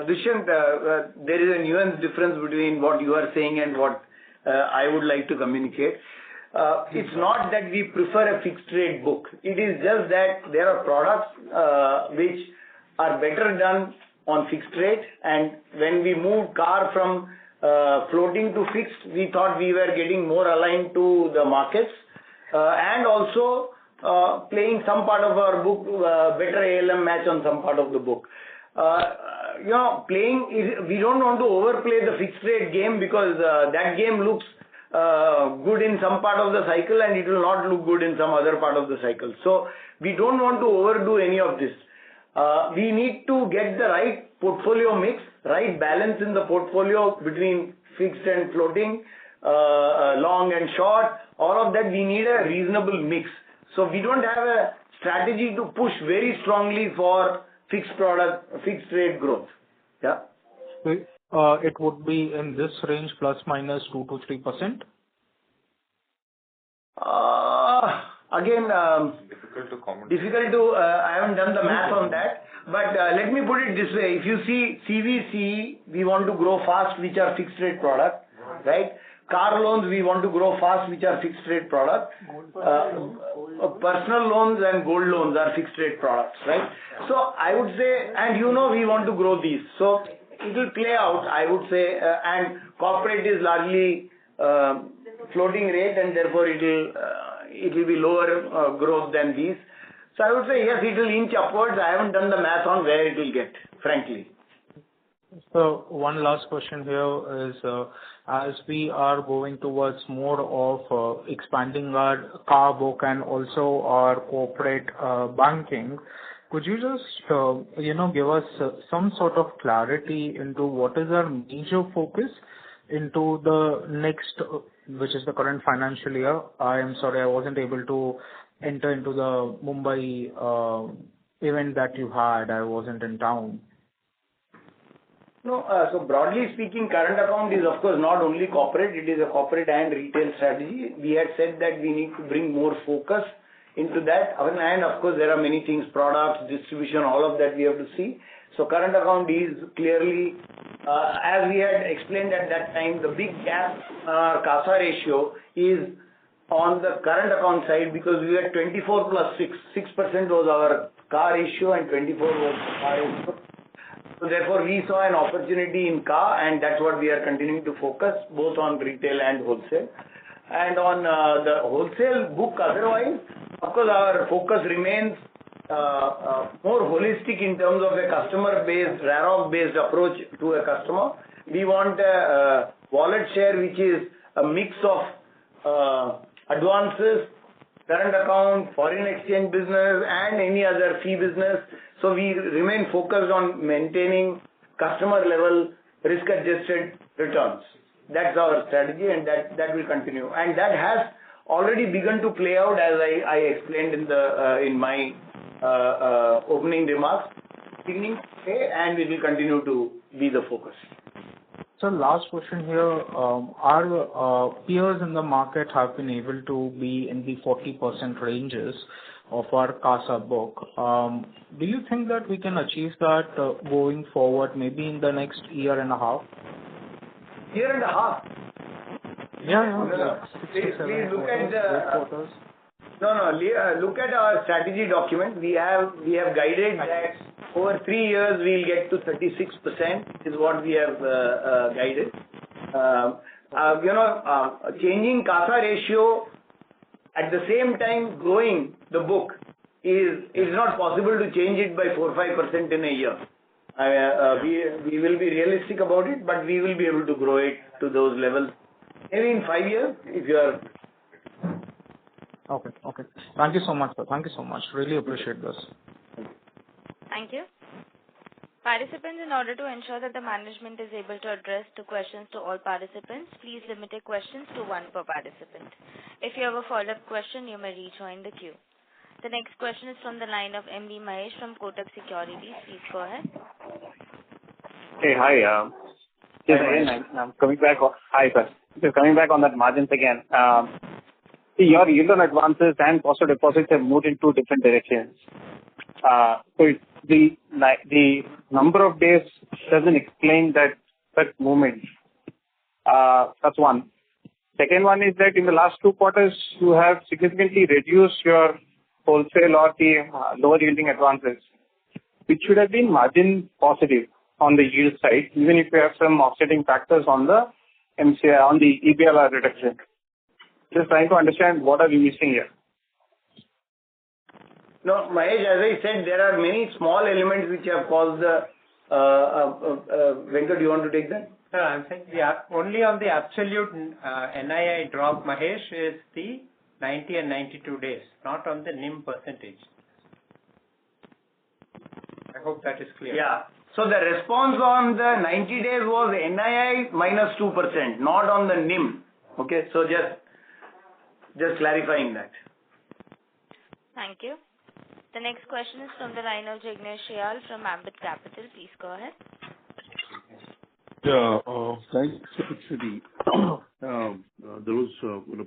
Dishant, there is a nuance difference between what you are saying and what I would like to communicate. It's not that we prefer a fixed rate book. It is just that there are products which are better done on fixed rate, and when we moved car from floating to fixed, we thought we were getting more aligned to the markets, and also playing some part of our book, better ALM match on some part of the book. We don't want to overplay the fixed rate game, because that game looks good in some part of the cycle and it will not look good in some other part of the cycle. So we don't want to overdo any of this. We need to get the right portfolio mix, right balance in the portfolio between fixed and floating, long and short. All of that, we need a reasonable mix. So we don't have a strategy to push very strongly for fixed rate growth. Yeah. It would be in this range, plus minus 2 to 3%? Again, difficult to, I haven't done the math on that. But let me put it this way. If you see CVC, we want to grow fast, which are fixed rate product, right? Car loans, we want to grow fast, which are fixed rate product. Personal loans and gold loans are fixed rate products, right? So I would say, and we want to grow these. So it will play out, I would say, and corporate is largely floating rate, and therefore it will be lower growth than these. So I would say, yes, it will inch upwards. I haven't done the math on where it will get, frankly. So one last question here is, as we are going towards more of expanding our car book and also our corporate banking, could you just, give us some sort of clarity into what is our major focus into the next, which is the current financial year? I am sorry, I wasn't able to enter into the Mumbai event that you had. I wasn't in town. No, so broadly speaking, current account is of course not only corporate, it is a corporate and retail strategy. We had said that we need to bring more focus into that. And of course, there are many things, products, distribution, all of that we have to see. So current account is clearly, as we had explained at that time, the big gap CASA ratio is on the current account side because we had 24 plus 6. 6% was our CAR ratio and 24 was CAR ratio. So therefore, we saw an opportunity in car, and that's what we are continuing to focus, both on retail and wholesale. And on the wholesale book otherwise, of course, our focus remains more holistic in terms of a customer-based, RAROC-based approach to a customer. We want a wallet share which is a mix of advances, current account, foreign exchange business, and any other fee business. So we remain focused on maintaining customer level risk-adjusted returns. That's our strategy, and that will continue. And that has already begun to play out, as I explained in my opening remarks, and it will continue to be the focus. So last question here, our peers in the market have been able to be in the 40% ranges of our CASA book. Do you think that we can achieve that going forward, maybe in the next year and a half? Year and a half? Yeah. Please look at the... look at our strategy document. We have guided that over 3 years we'll get to 36% is what we have guided. Changing CASA ratio at the same time growing the book is not possible to change it by 4-5% in a year. We will be realistic about it, but we will be able to grow it to those levels. Maybe in 5 years, if you are... Okay. Thank you so much, sir. Thank you so much. Really appreciate this. Thank you. Participants, in order to ensure that the management is able to address the questions to all participants, please limit your questions to one per participant. If you have a follow-up question, you may rejoin the queue. The next question is from the line of MD Mahesh from Kotak Securities. Please go ahead. Hey, hi. I'm coming back. Hi, sir. Just coming back on that margins again. Your yield on advances and cost of deposits have moved in two different directions. So the number of days doesn't explain that movement. That's one. Second one is that in the last 2 quarters, you have significantly reduced your wholesale or the lower yielding advances, which should have been margin positive on the yield side, even if you have some offsetting factors on the MCI, on the EBLR reduction. Just trying to understand what are we missing here. No, Mahesh, as I said, there are many small elements which have caused the... Venkat, do you want to take that? No, I'm saying only on the absolute NII drop, Mahesh, is the 90 and 92 days, not on the NIM percentage. I hope that is clear. Yeah. So the response on the 90 days was NII minus 2%, not on the NIM. Okay, so just clarifying that. Thank you. The next question is from the line of Jignesh Shial from Ambit Capital. Please go ahead. Yeah, thanks actually. There was,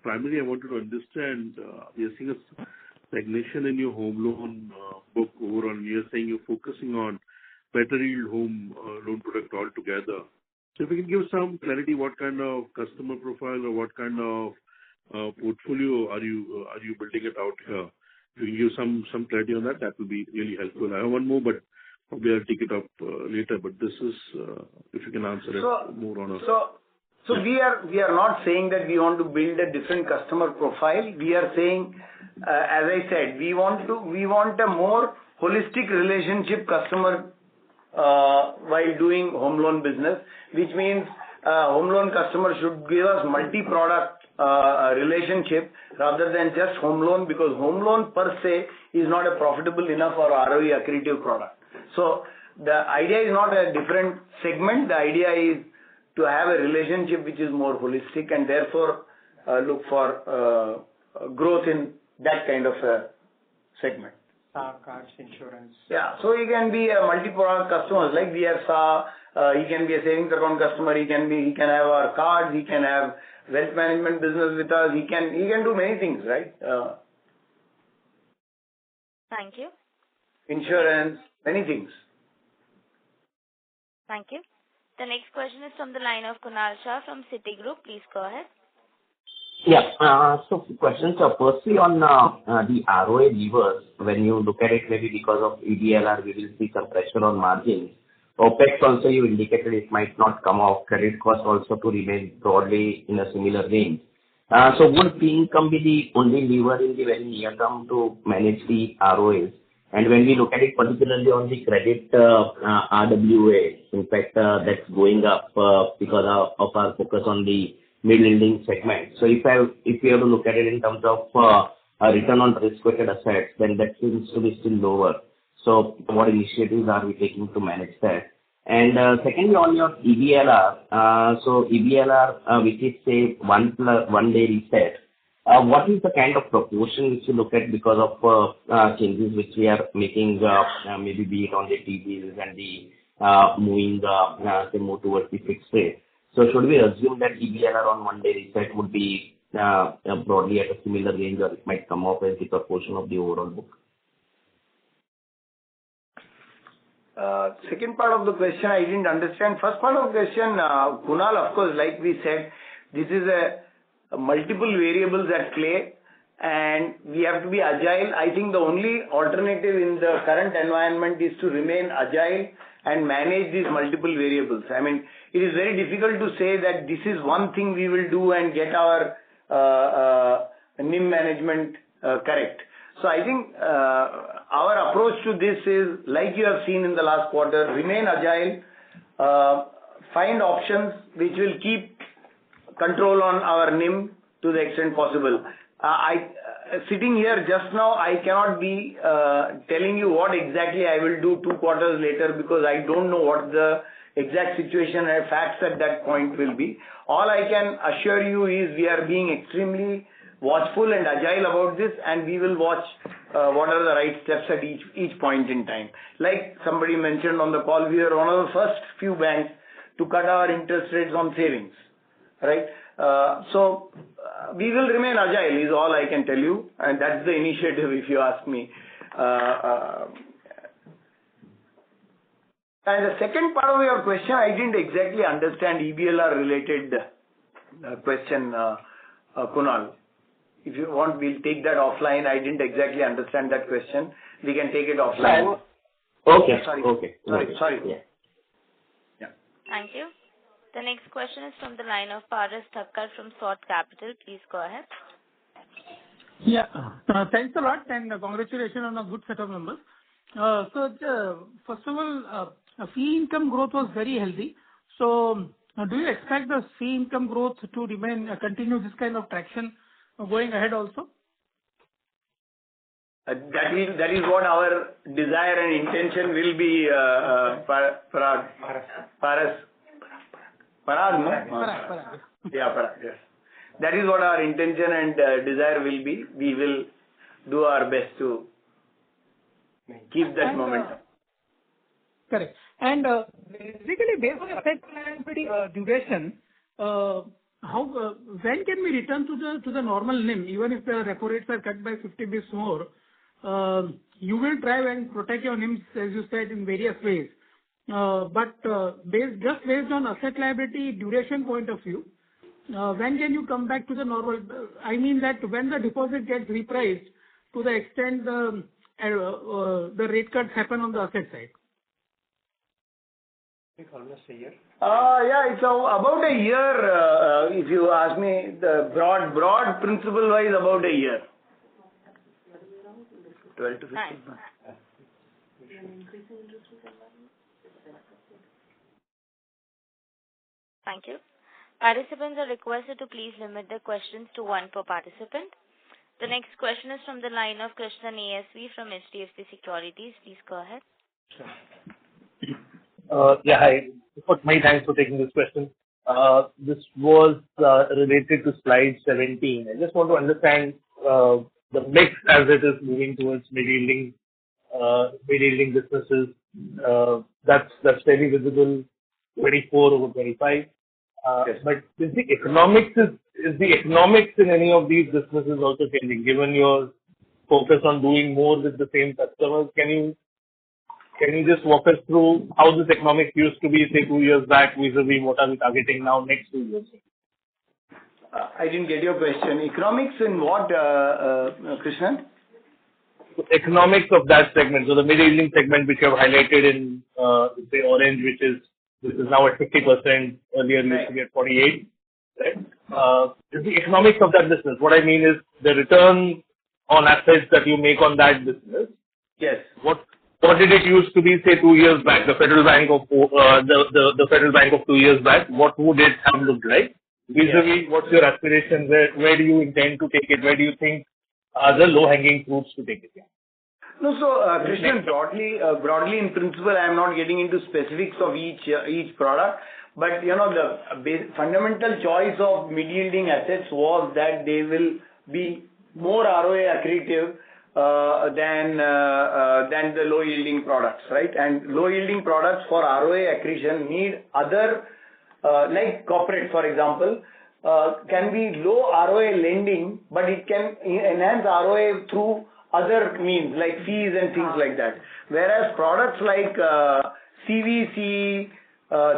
primarily I wanted to understand, we are seeing a stagnation in your home loan book over on year you're saying you're focusing on better yield home loan product altogether. So if you can give some clarity, what kind of customer profile or what kind of portfolio are you building it out here? If you can give some clarity on that, that will be really helpful. I have one more, but probably I'll take it up later. But this is, if you can answer it more on a... So we are not saying that we want to build a different customer profile. We are saying, as I said, we want a more holistic relationship customer while doing home loan business, which means home loan customer should give us multi-product relationship rather than just home loan, because home loan per se is not a profitable enough or ROE accretive product. So the idea is not a different segment. The idea is to have a relationship which is more holistic, and therefore look for growth in that kind of a segment. Cards, insurance. Yeah, so he can be a multi-product customer, like we have he can be a savings account customer, he can have our cards, he can have wealth management business with us, he can do many things, right? Thank you. Insurance, many things. Thank you. The next question is from the line of Kunal Shah from Citigroup. Please go ahead. Yeah. So questions are firstly on the ROA levers. When you look at it, maybe because of EBLR, we will see some pressure on margins. OpEx also, you indicated it might not come off. Credit cost also to remain broadly in a similar range. So would fee income be the only lever in the very near term to manage the ROAs? And when we look at it, particularly on the credit RWA, in fact, that's going up because of our focus on the mid-lending segment. So if we have to look at it in terms of a return on risk-weighted assets, then that seems to be still lower. So what initiatives are we taking to manage that? And secondly, on your EBLR, so EBLR, which is say 1 day reset, what is the kind of proportion which you look at because of changes which we are making, maybe be it on the TVs and the move towards the fixed rate? So should we assume that EBLR on 1 day reset would be broadly at a similar range, or it might come off as the proportion of the overall book? Second part of the question I didn't understand. First part of the question, Kunal, of course, like we said, this is a multiple variables at play, and we have to be agile. I think the only alternative in the current environment is to remain agile and manage these multiple variables. I mean, it is very difficult to say that this is one thing we will do and get our NIM management correct. So I think our approach to this is, like you have seen in the last quarter, remain agile, find options which will keep control on our NIM to the extent possible. Sitting here just now, I cannot be telling you what exactly I will do 2 quarters later, because I don't know what the exact situation and facts at that point will be. All I can assure you is we are being extremely watchful and agile about this, and we will watch what are the right steps at each point in time. Like somebody mentioned on the call, we are one of the first few banks to cut our interest rates on savings, right? So we will remain agile is all I can tell you, and that's the initiative if you ask me. And the second part of your question, I didn't exactly understand EBLR related question, Kunal. If you want, we'll take that offline. I didn't exactly understand that question. We can take it offline. Okay. Sorry. Okay. Sorry. Yeah. Thank you. The next question is from the line of Paras Thakkar from Sort Capital. Please go ahead. Yeah. Thanks a lot, and congratulations on a good set of numbers. First of all, fee income growth was very healthy. So do you expect the fee income growth to continue this kind of traction going ahead also? That is what our desire and intention will be, Parag, no? Yeah, Parag, yes. That is what our intention and desire will be. We will do our best to keep that momentum. Correct. And basically, based on asset liability duration, when can we return to the normal NIM, even if the repo rates are cut by 50 bits more? you will try and protect your NIMs, as you said, in various ways. But based on asset liability duration point of view, when can you come back to the normal? I mean that when the deposit gets repriced to the extent the rate cuts happen on the asset side. It's almost a year. Yeah, it's about a year. If you ask me, the broad principle wise, about a year. 12 to 15 months. Thank you. Participants are requested to please limit their questions to one per participant. The next question is from the line of Krishnan ASV from HDFC Securities. Please go ahead. Yeah, hi. Many thanks for taking this question. This was related to slide 17. I just want to understand the mix as it is moving towards mid-yielding businesses. That's very visible, 24 over 25. Yes. But is the economics in any of these businesses also changing? Given your focus on doing more with the same customers, can you just walk us through how this economics used to be, say, 2 years back, vis-a-vis what are we targeting now next 2 years? I didn't get your question. Economics in what, Krishnan? Economics of that segment. So the mid-yielding segment, which you have highlighted in, say, orange, which is now at 50%, earlier used to be at 48, right? Is the economics of that business. What I mean is the return on assets that you make on that business. Yes. What did it used to be, say, 2 years back? The Federal Bank of the Federal Bank of 2 years back. What would it have looked like? Vis-a-vis, what's your aspiration? Where do you intend to take it? Where do you think are the low-hanging fruits to take it? Yeah. No, so Krishnan, broadly in principle, I am not getting into specifics of each product, but the fundamental choice of mid-yielding assets was that they will be more ROA accretive than the low-yielding products, right? And low-yielding products for ROA accretion need other, like corporate, for example, can be low ROA lending, but it can enhance ROA through other means like fees and things like that. Whereas products like CVC,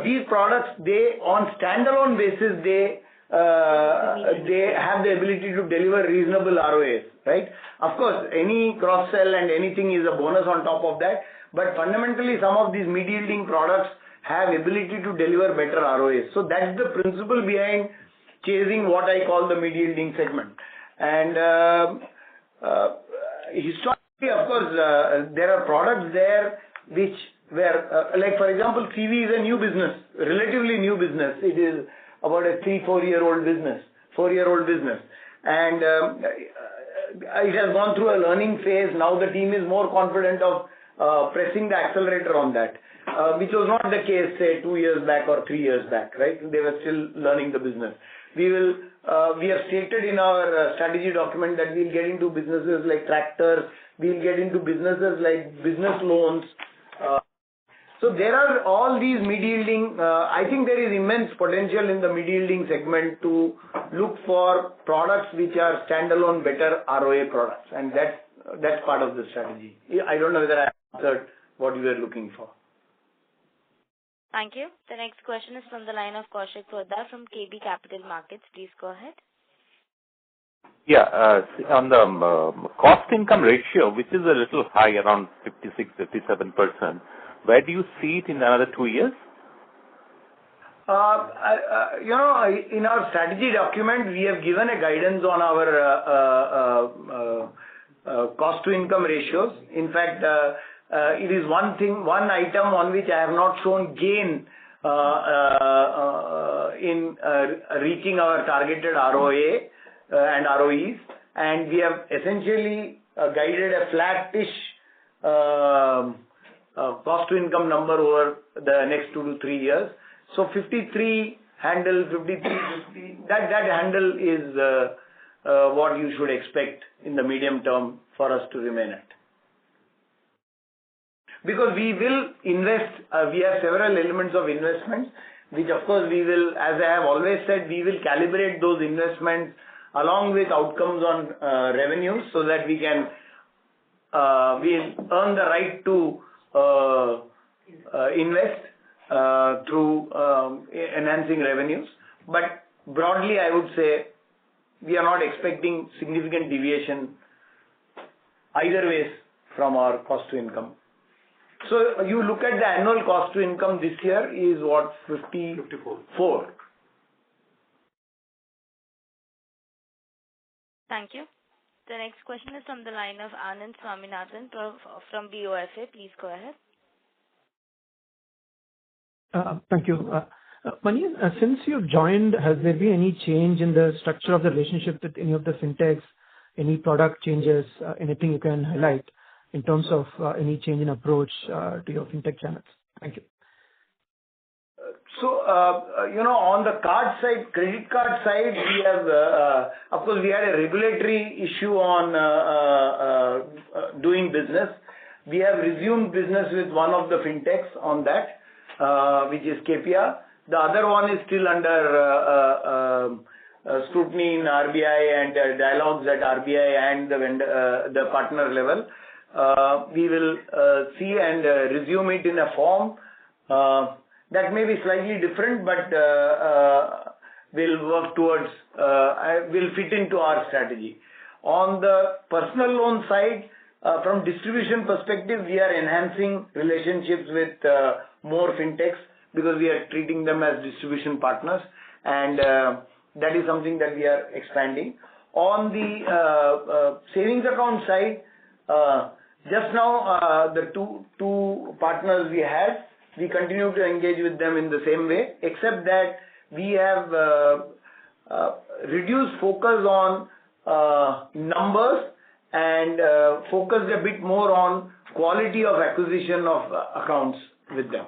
these products, they on standalone basis, they have the ability to deliver reasonable ROAs, right? Of course, any cross-sell and anything is a bonus on top of that, but fundamentally some of these mid-yielding products have ability to deliver better ROAs. So that's the principle behind chasing what I call the mid-yielding segment. And historically, of course, there are products there which were, like for example, CV is a new business, relatively new business. It is about a 4-year-old business. And it has gone through a learning phase. Now the team is more confident of pressing the accelerator on that, which was not the case, say, 2 years back or 3 years back, right? They were still learning the business. We have stated in our strategy document that we'll get into businesses like tractors, we'll get into businesses like business loans. So there are all these mid-yielding, I think there is immense potential in the mid-yielding segment to look for products which are standalone better ROA products, and that's part of the strategy. I don't know whether I answered what you were looking for. Thank you. The next question is from the line of Kaushik Poddar from KB Capital Markets. Please go ahead. Yeah, on the cost-income ratio, which is a little high, around 56-57%, where do you see it in another 2 years? In our strategy document, we have given a guidance on our cost-to-income ratios. In fact, it is one item on which I have not shown gain in reaching our targeted ROA and ROEs, and we have essentially guided a flat-ish cost-to-income number over the next 2 to 3 years. So 53 handle, 50, that handle is what you should expect in the medium term for us to remain at. Because we will invest, we have several elements of investments, which of course we will, as I have always said, we will calibrate those investments along with outcomes on revenues so that we can we'll earn the right to invest through enhancing revenues. But broadly, I would say we are not expecting significant deviation either ways from our cost to income. So you look at the annual cost to income this year is what, 54. Thank you. The next question is from the line of Anand Swaminathan from BOFA. Please go ahead. Thank you. Manian, since you've joined, has there been any change in the structure of the relationship with any of the fintechs, any product changes, anything you can highlight in terms of any change in approach to your fintech channels? Thank you. So, on the card side, credit card side, we have, of course, we had a regulatory issue on doing business. We have resumed business with one of the fintechs on that, which is KPR. The other one is still under scrutiny in RBI and dialogues at RBI and the partner level. We will see and resume it in a form that may be slightly different, but will work towards, will fit into our strategy. On the personal loan side, from distribution perspective, we are enhancing relationships with more fintechs because we are treating them as distribution partners, and that is something that we are expanding. On the savings account side, just now the two partners we had, we continue to engage with them in the same way, except that we have reduced focus on numbers and focused a bit more on quality of acquisition of accounts with them.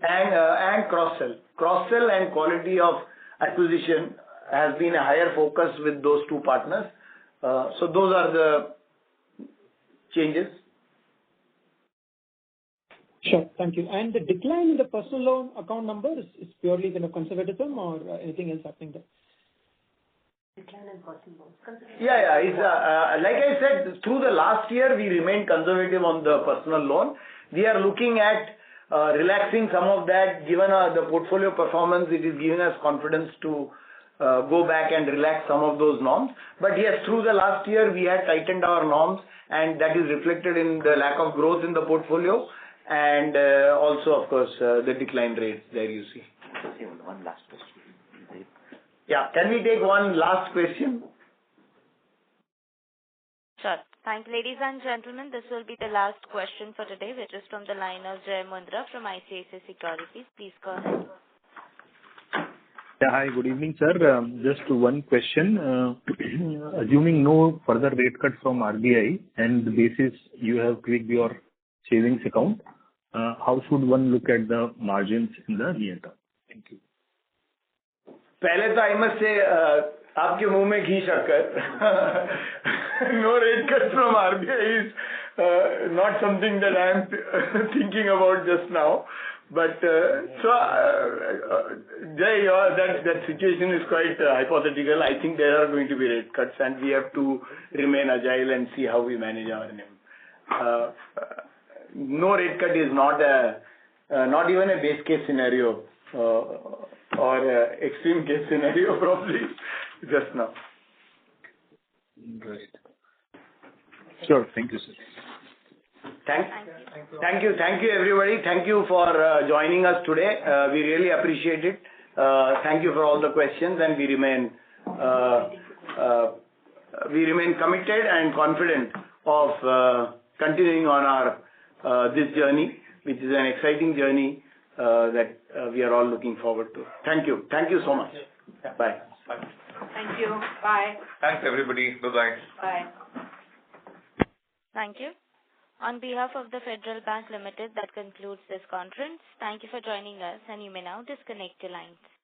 And cross-sell. Cross-sell and quality of acquisition has been a higher focus with those two partners. So those are the changes. Sure. Thank you. And the decline in the personal loan account number is purely kind of conservatism or anything else happening there? Decline in personal loans. Yeah. It's, like I said, through the last year, we remained conservative on the personal loan. We are looking at relaxing some of that. Given the portfolio performance, it is giving us confidence to go back and relax some of those norms. But yes, through the last year, we had tightened our norms, and that is reflected in the lack of growth in the portfolio, and also, of course, the decline rates there you see. One last question. Yeah, can we take one last question? Sure. Thank you, ladies and gentlemen. This will be the last question for today, which is from the line of Jay Mundra from ICICI Securities. Please go ahead. Yeah, hi, good evening, sir. Just one question. Assuming no further rate cut from RBI and the basis you have tweaked your savings account, how should one look at the margins in the near term? Thank you. पहले तो I must say, आपके मुंह में घी शक्कर. No rate cut from RBI is not something that I am thinking about just now. But Jay, that situation is quite hypothetical. I think there are going to be rate cuts, and we have to remain agile and see how we manage our NIM. No rate cut is not even a base case scenario or extreme case scenario probably just now. Right. Sure. Thank you, sir. Thank you everybody. Thank you for joining us today. We really appreciate it. Thank you for all the questions, and we remain committed and confident of continuing on our this journey, which is an exciting journey that we are all looking forward to. Thank you so much. Bye. Thank you. Bye. Thanks everybody. Bye-bye. Bye. Thank you. On behalf of the Federal Bank Limited, that concludes this conference. Thank you for joining us, and you may now disconnect your lines.